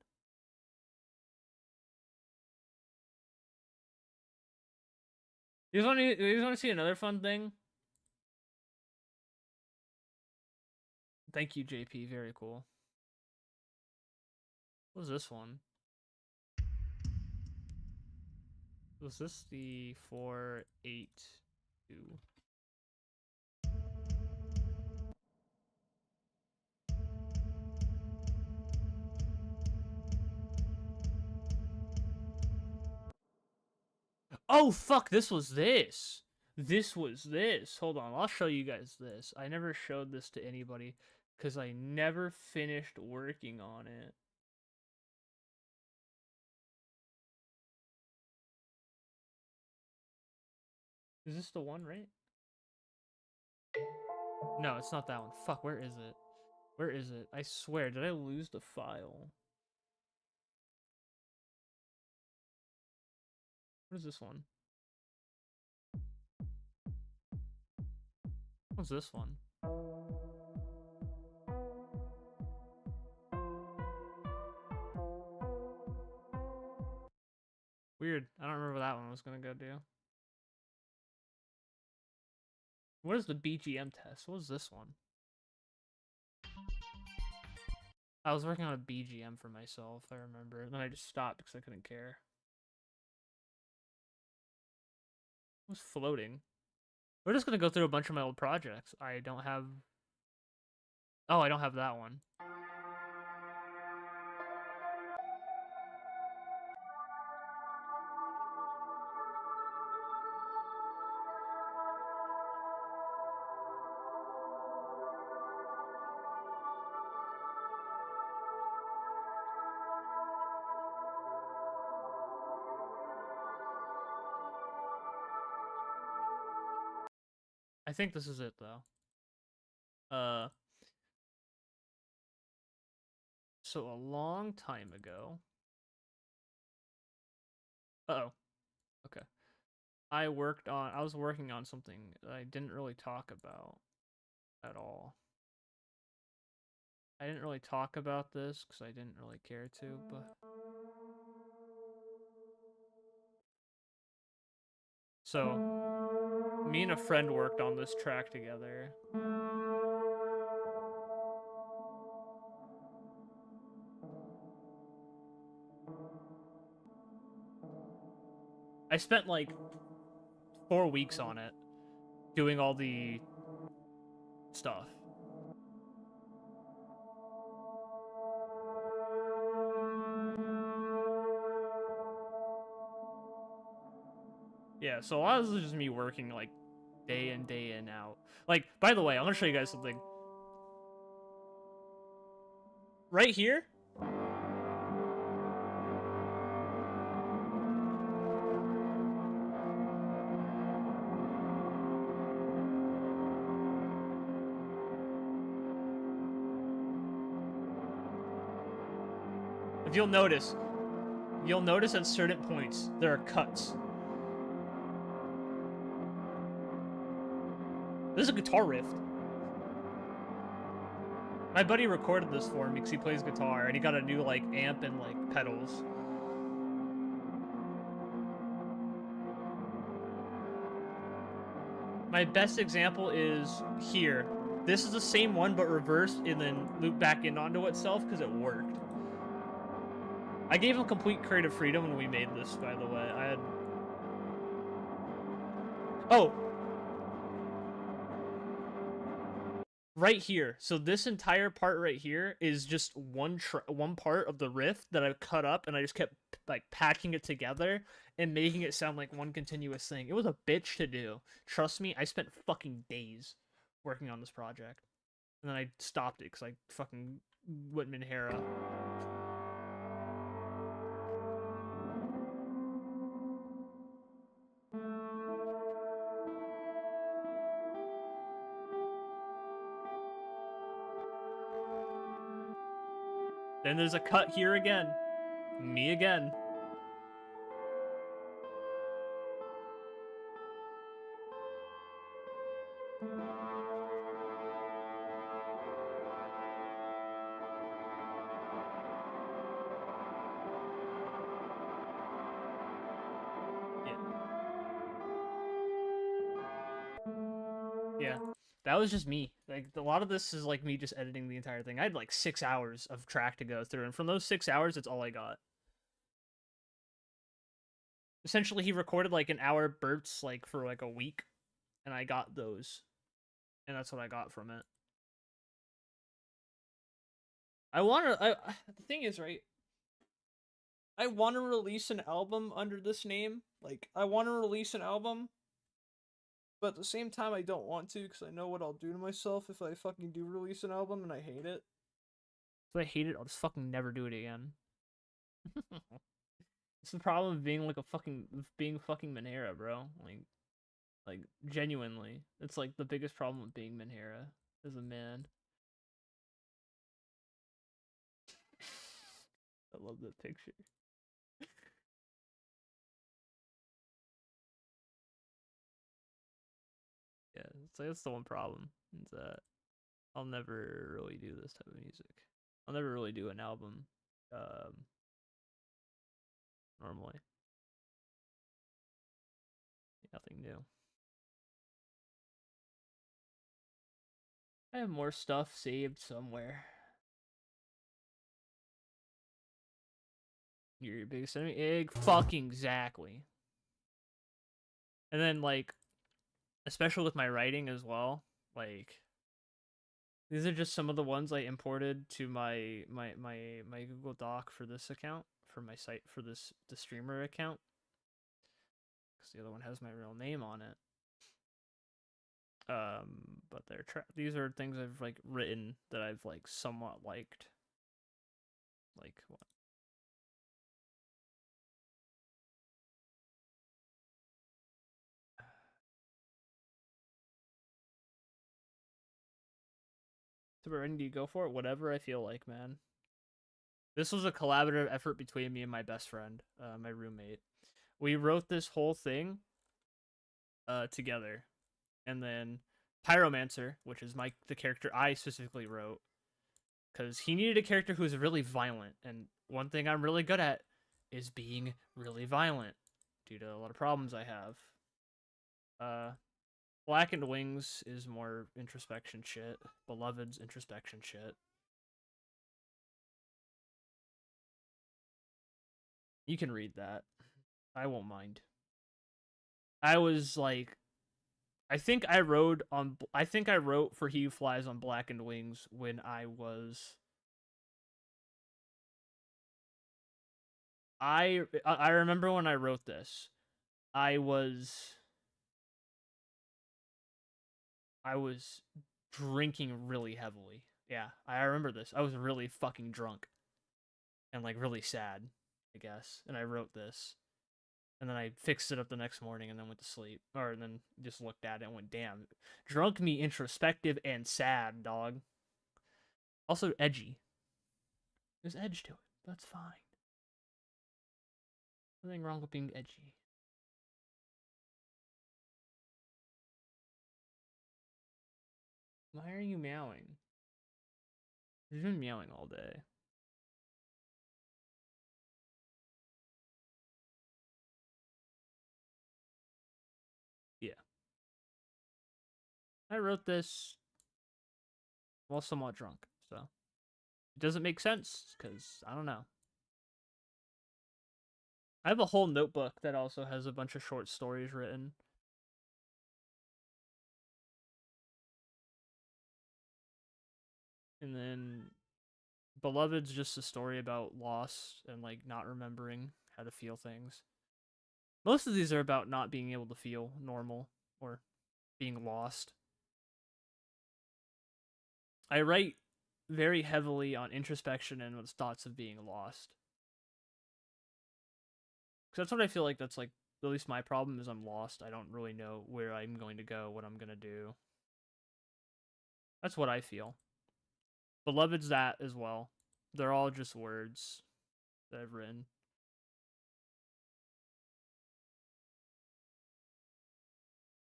You guys want to see another fun thing? Thank you, JP. Very cool. What was this one? Was this the 482? Oh, fuck, this was this. This was this. Hold on, I'll show you guys this. I never showed this to anybody because I never finished working on it. Is this the one, right? No, it's not that one. Fuck, where is it? Where is it? I swear, did I lose the file? What is this one? What's this one? Weird. I don't remember what that one was gonna go do. What is the BGM test? What was this one? I was working on a BGM for myself, I remember. And then I just stopped because I couldn't care. It was floating. We're just gonna go through a bunch of my old projects. I don't have... Oh, I don't have that one. I think this is it, though. So a long time ago... Uh-oh. Okay. I was working on something that I didn't really talk about at all. I didn't really talk about this because I didn't really care to, but... So, me and a friend worked on this track together. I spent like 4 weeks on it, doing all the stuff. Yeah, so a lot of this is just me working like day in out. Like, by the way, I'm gonna show you guys something. Right here, if you'll notice at certain points there are cuts. This is a guitar riff. My buddy recorded this for me because he plays guitar and he got a new like amp and like pedals. My best example is here. This is the same one but reversed and then looped back in onto itself because it worked. I gave him complete creative freedom when we made this, by the way. I had... Oh! Right here. So this entire part right here is just one part of the riff that I cut up and I just kept like patching it together and making it sound like one continuous thing. It was a bitch to do. Trust me, I spent fucking days working on this project. And then I stopped it because I fucking went Minhera. Then there's a cut here again. Me again. Yeah. That was just me. Like a lot of this is like me just editing the entire thing. I had like 6 hours of track to go through, and from those 6 hours, it's all I got. Essentially, he recorded like an hour bursts like for like a week, and I got those, and that's what I got from it. The thing is, right? I want to release an album under this name. Like, I want to release an album, but at the same time, I don't want to because I know what I'll do to myself if I fucking do release an album and I hate it. If I hate it, I'll just fucking never do it again. It's the problem of being like being fucking Minera, bro. Like genuinely, it's like the biggest problem with being Minera as a man. I love that picture. Yeah, it's like that's the one problem. Is that I'll never really do this type of music. I'll never really do an album, normally. Nothing new. I have more stuff saved somewhere. You're your biggest enemy? Egg fucking exactly. And then like, especially with my writing as well, like these are just some of the ones I imported to my Google Doc for this account, for my site, for the streamer account, because the other one has my real name on it. But these are things I've like written that I've like somewhat liked. Like what? So we're ready to go for it. Whatever I feel like, man. This was a collaborative effort between me and my best friend, my roommate. We wrote this whole thing together, and then Pyromancer, which is the character I specifically wrote, because he needed a character who was really violent, and one thing I'm really good at is being really violent due to a lot of problems I have. Blackened Wings is more introspection shit. Beloved's introspection shit. You can read that. I won't mind. I was like, I think I wrote for He Who Flies on Blackened Wings when I was. I remember when I wrote this, I was drinking really heavily. Yeah, I remember this. I was really fucking drunk and like really sad, I guess. And I wrote this. And then I fixed it up the next morning and then went to sleep. Or and then just looked at it and went, damn. Drunk me introspective and sad, dog. Also edgy. There's edge to it. That's fine. Nothing wrong with being edgy. Why are you meowing? You've been meowing all day. Yeah. I wrote this while somewhat drunk, so it doesn't make sense because I don't know. I have a whole notebook that also has a bunch of short stories written. And then Beloved's just a story about loss and like not remembering how to feel things. Most of these are about not being able to feel normal or being lost. I write very heavily on introspection and thoughts of being lost. Because that's what I feel like that's like, at least my problem is I'm lost. I don't really know where I'm going to go, what I'm going to do. That's what I feel. Beloved's that as well. They're all just words that I've written.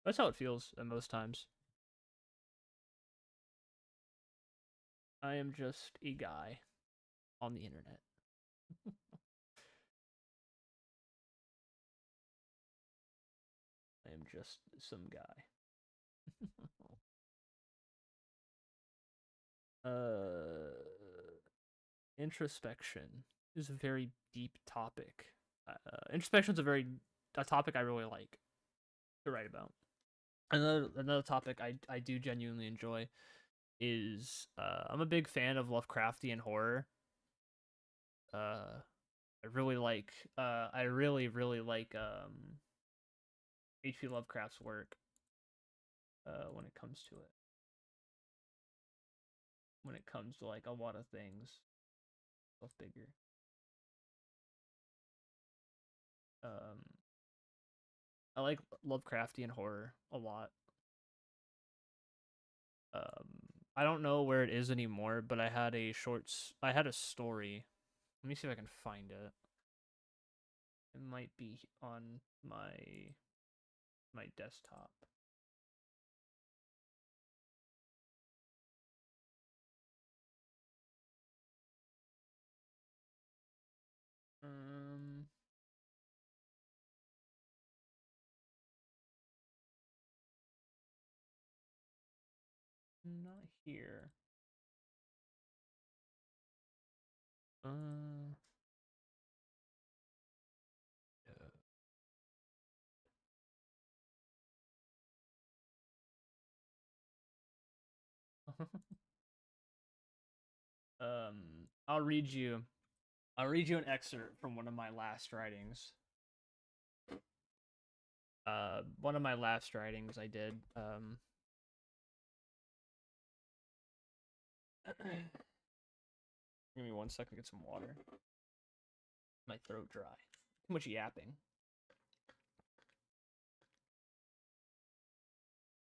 That's how it feels at most times. I am just a guy on the internet. I am just some guy. Introspection is a very deep topic. Introspection is a topic I really like to write about. Another topic I do genuinely enjoy is I'm a big fan of Lovecraftian horror. I really like I really like H.P. Lovecraft's work when it comes to it. When it comes to like a lot of things, stuff bigger. Um, I like Lovecraftian horror a lot. Um, I don't know where it is anymore, but I had a story. Let me see if I can find it. It might be on my desktop. Um, Not here. Uh, I'll read you. I'll read you an excerpt from one of my last writings. One of my last writings I did. Give me 1 second to get some water. My throat dry. Too much yapping.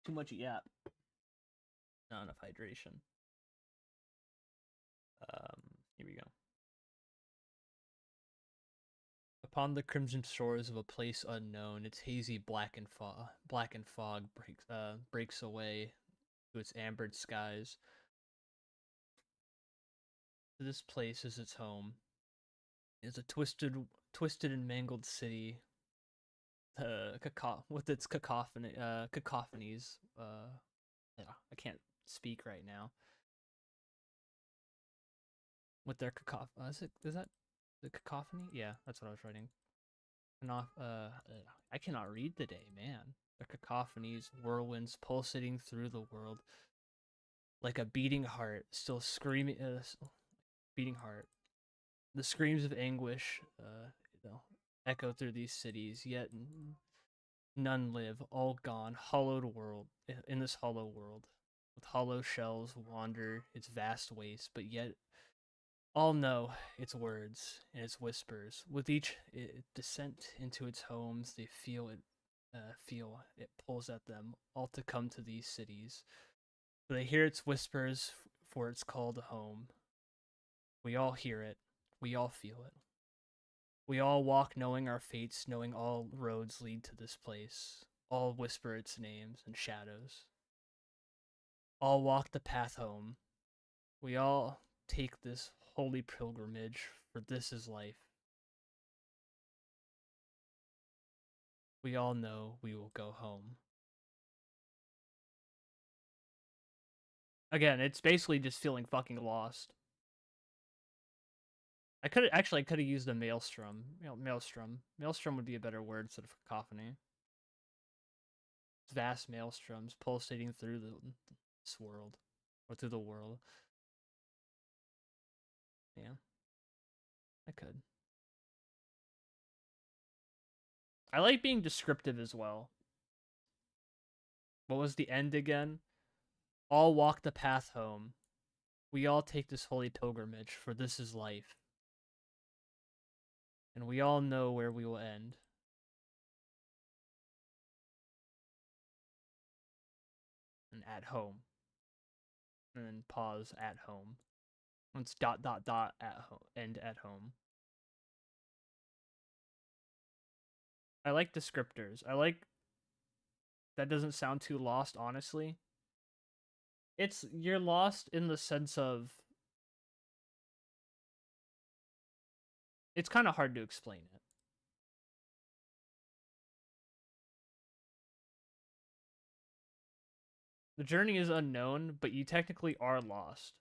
Too much yap. Not enough hydration. Here we go. Upon the crimson shores of a place unknown, its hazy blackened fog breaks away to its ambered skies. This place is its home. It is a twisted and mangled city. With its cacophonies. Yeah, I can't speak right now. With their cacophony, is that the cacophony? Yeah, that's what I was writing. I cannot read today, man. The cacophonies, whirlwinds pulsating through the world, like a beating heart, still screaming. Beating heart. The screams of anguish, echo through these cities. Yet none live. All gone. Hollowed world in this hollow world, with hollow shells wander its vast waste. But yet all know its words and its whispers. With each descent into its homes, they feel it pulls at them, all to come to these cities. They hear its whispers, for it's called home. We all hear it. We all feel it. We all walk knowing our fates, knowing all roads lead to this place. All whisper its names and shadows. All walk the path home. We all take this holy pilgrimage, for this is life. We all know we will go home. Again, it's basically just feeling fucking lost. I could have used a maelstrom. Maelstrom. Maelstrom would be a better word instead of cacophony. Vast maelstroms pulsating through this world, or through the world. Yeah, I could. I like being descriptive as well. What was the end again? All walk the path home. We all take this holy pilgrimage, for this is life. And we all know where we will end. And at home. And then pause at home. Once dot dot dot at home. End at home. I like descriptors. I like that doesn't sound too lost, honestly. You're lost in the sense of it's kind of hard to explain it. The journey is unknown, but you technically are lost.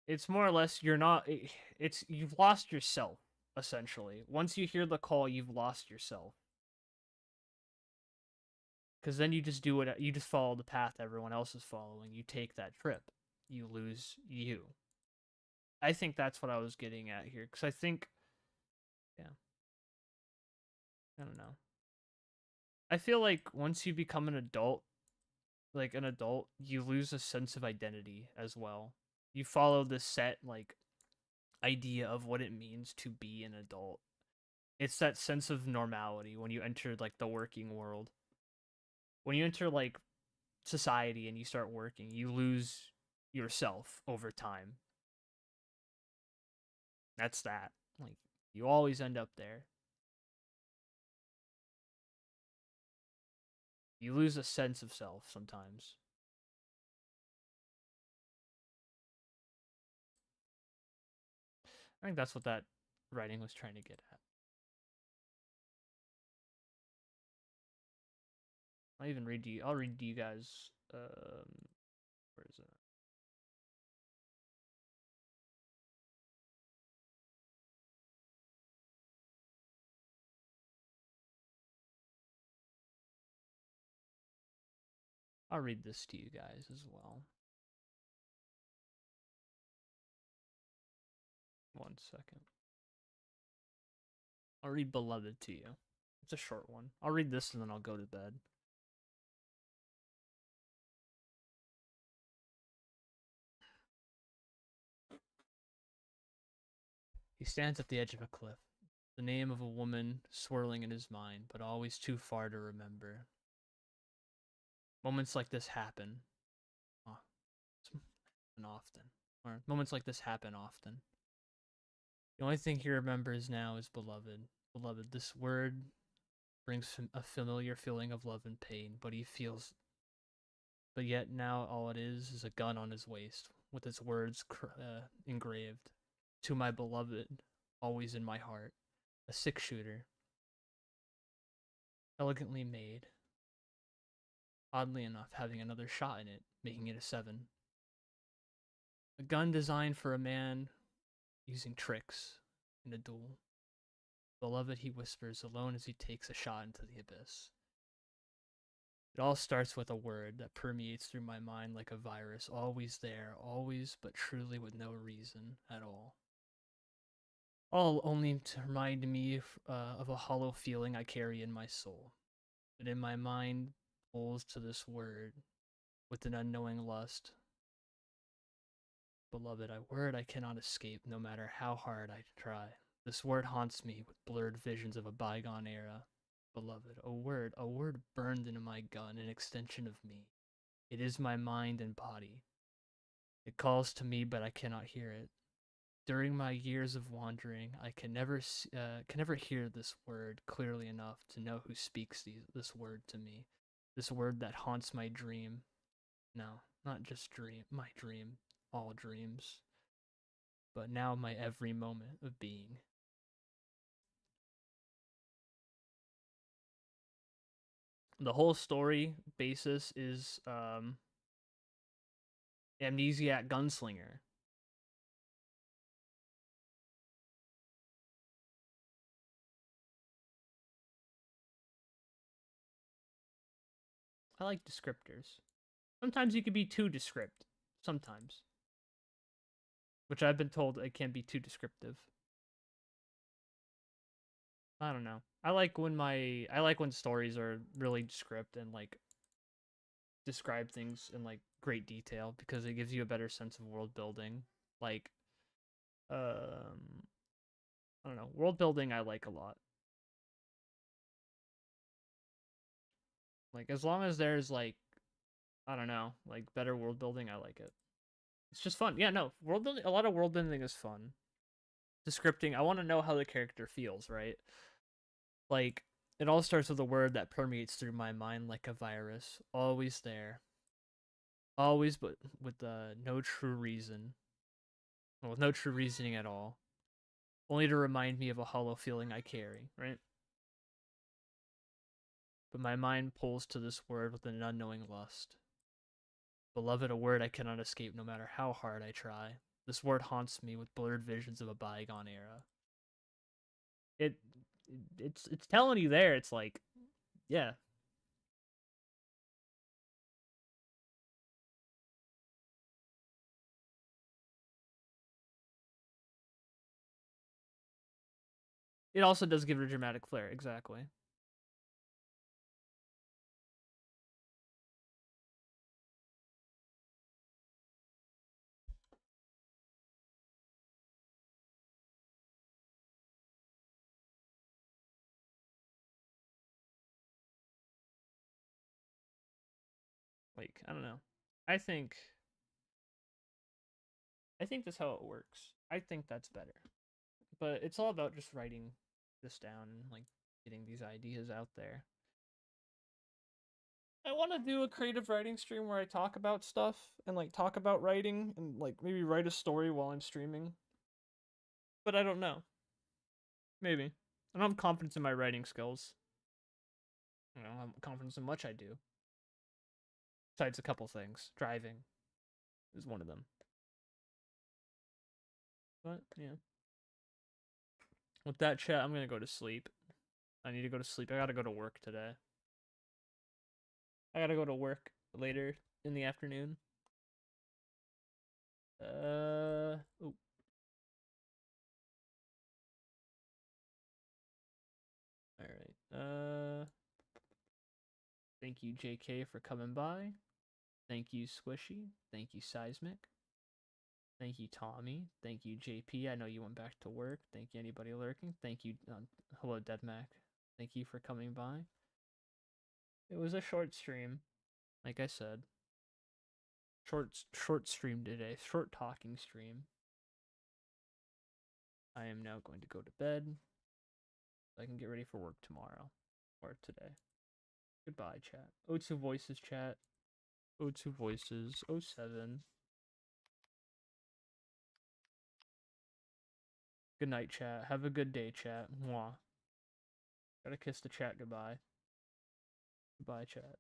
It's more or less you're not it's you've lost yourself essentially. Once you hear the call, you've lost yourself. Cuz then you just do what you just follow the path everyone else is following. You take that trip. You lose you. I think that's what I was getting at here cuz I think yeah. I don't know. I feel like once you become an adult, you lose a sense of identity as well. You follow the set idea of what it means to be an adult. It's that sense of normality when you enter the working world. When you enter society and you start working, you lose yourself over time. That's that. You always end up there. You lose a sense of self sometimes. I think that's what that writing was trying to get at. I'll read to you guys where is it? I'll read this to you guys as well. 1 second. I'll read Beloved to you. It's a short one. I'll read this and then I'll go to bed. He stands at the edge of a cliff, the name of a woman swirling in his mind, but always too far to remember. Moments like this happen. Oh, often. Or moments like this happen often. The only thing he remembers now is beloved. Beloved, this word brings a familiar feeling of love and pain, but but yet now all it is a gun on his waist, with its words engraved. To my beloved, always in my heart. A 6-shooter. Elegantly made. Oddly enough, having another shot in it, making it a 7. A gun designed for a man using tricks in a duel. Beloved, he whispers, alone as he takes a shot into the abyss. It all starts with a word that permeates through my mind like a virus, always there, always, but truly with no reason at all. All only to remind me of a hollow feeling I carry in my soul. But in my mind pulls to this word with an unknowing lust. Beloved, a word I cannot escape no matter how hard I try. This word haunts me with blurred visions of a bygone era. Beloved, a word burned into my gun, an extension of me. It is my mind and body. It calls to me, but I cannot hear it. During my years of wandering, I can never hear this word clearly enough to know who speaks this word to me. This word that haunts my dream. No, not just dream, my dream, all dreams, but now my every moment of being. The whole story basis is amnesiac gunslinger. I like descriptors. Sometimes you can be too descript. Sometimes. Which I've been told it can be too descriptive. I don't know. I like when stories are really descript and like describe things in like great detail because it gives you a better sense of world building. Like I don't know. World building I like a lot. Like as long as there's like I don't know, like better world building, I like it. It's just fun. Yeah, no. World building a lot of world building is fun. Descripting, I want to know how the character feels, right? Like it all starts with a word that permeates through my mind like a virus, always there. Always but with no true reason. Well, with no true reasoning at all. Only to remind me of a hollow feeling I carry, right? But my mind pulls to this word with an unknowing lust. Beloved, a word I cannot escape no matter how hard I try. This word haunts me with blurred visions of a bygone era. It it's telling you there, it's like, yeah. It also does give it a dramatic flair, exactly. Like, I don't know. I think I think that's how it works. I think that's better. But it's all about just writing this down and like getting these ideas out there. I want to do a creative writing stream where I talk about stuff and like talk about writing and like maybe write a story while I'm streaming. But I don't know. Maybe. I don't have confidence in my writing skills. I don't have confidence in much I do. Besides a couple things. Driving is one of them. But yeah. With that chat, I'm gonna go to sleep. I need to go to sleep. I gotta go to work today. I gotta go to work later in the afternoon. Oh. All right. Thank you, JK, for coming by. Thank you, Squishy. Thank you, Seismic. Thank you, Tommy. Thank you, JP. I know you went back to work. Thank you, anybody lurking. Thank you, hello, Deadmac. Thank you for coming by. It was a short stream, like I said. Short stream today. Short talking stream. I am now going to go to bed so I can get ready for work tomorrow or today. Goodbye, chat. O2 Voices, chat. O2 Voices, 07. Good night, chat. Have a good day, chat. Mwah. Gotta kiss the chat goodbye. Goodbye, chat.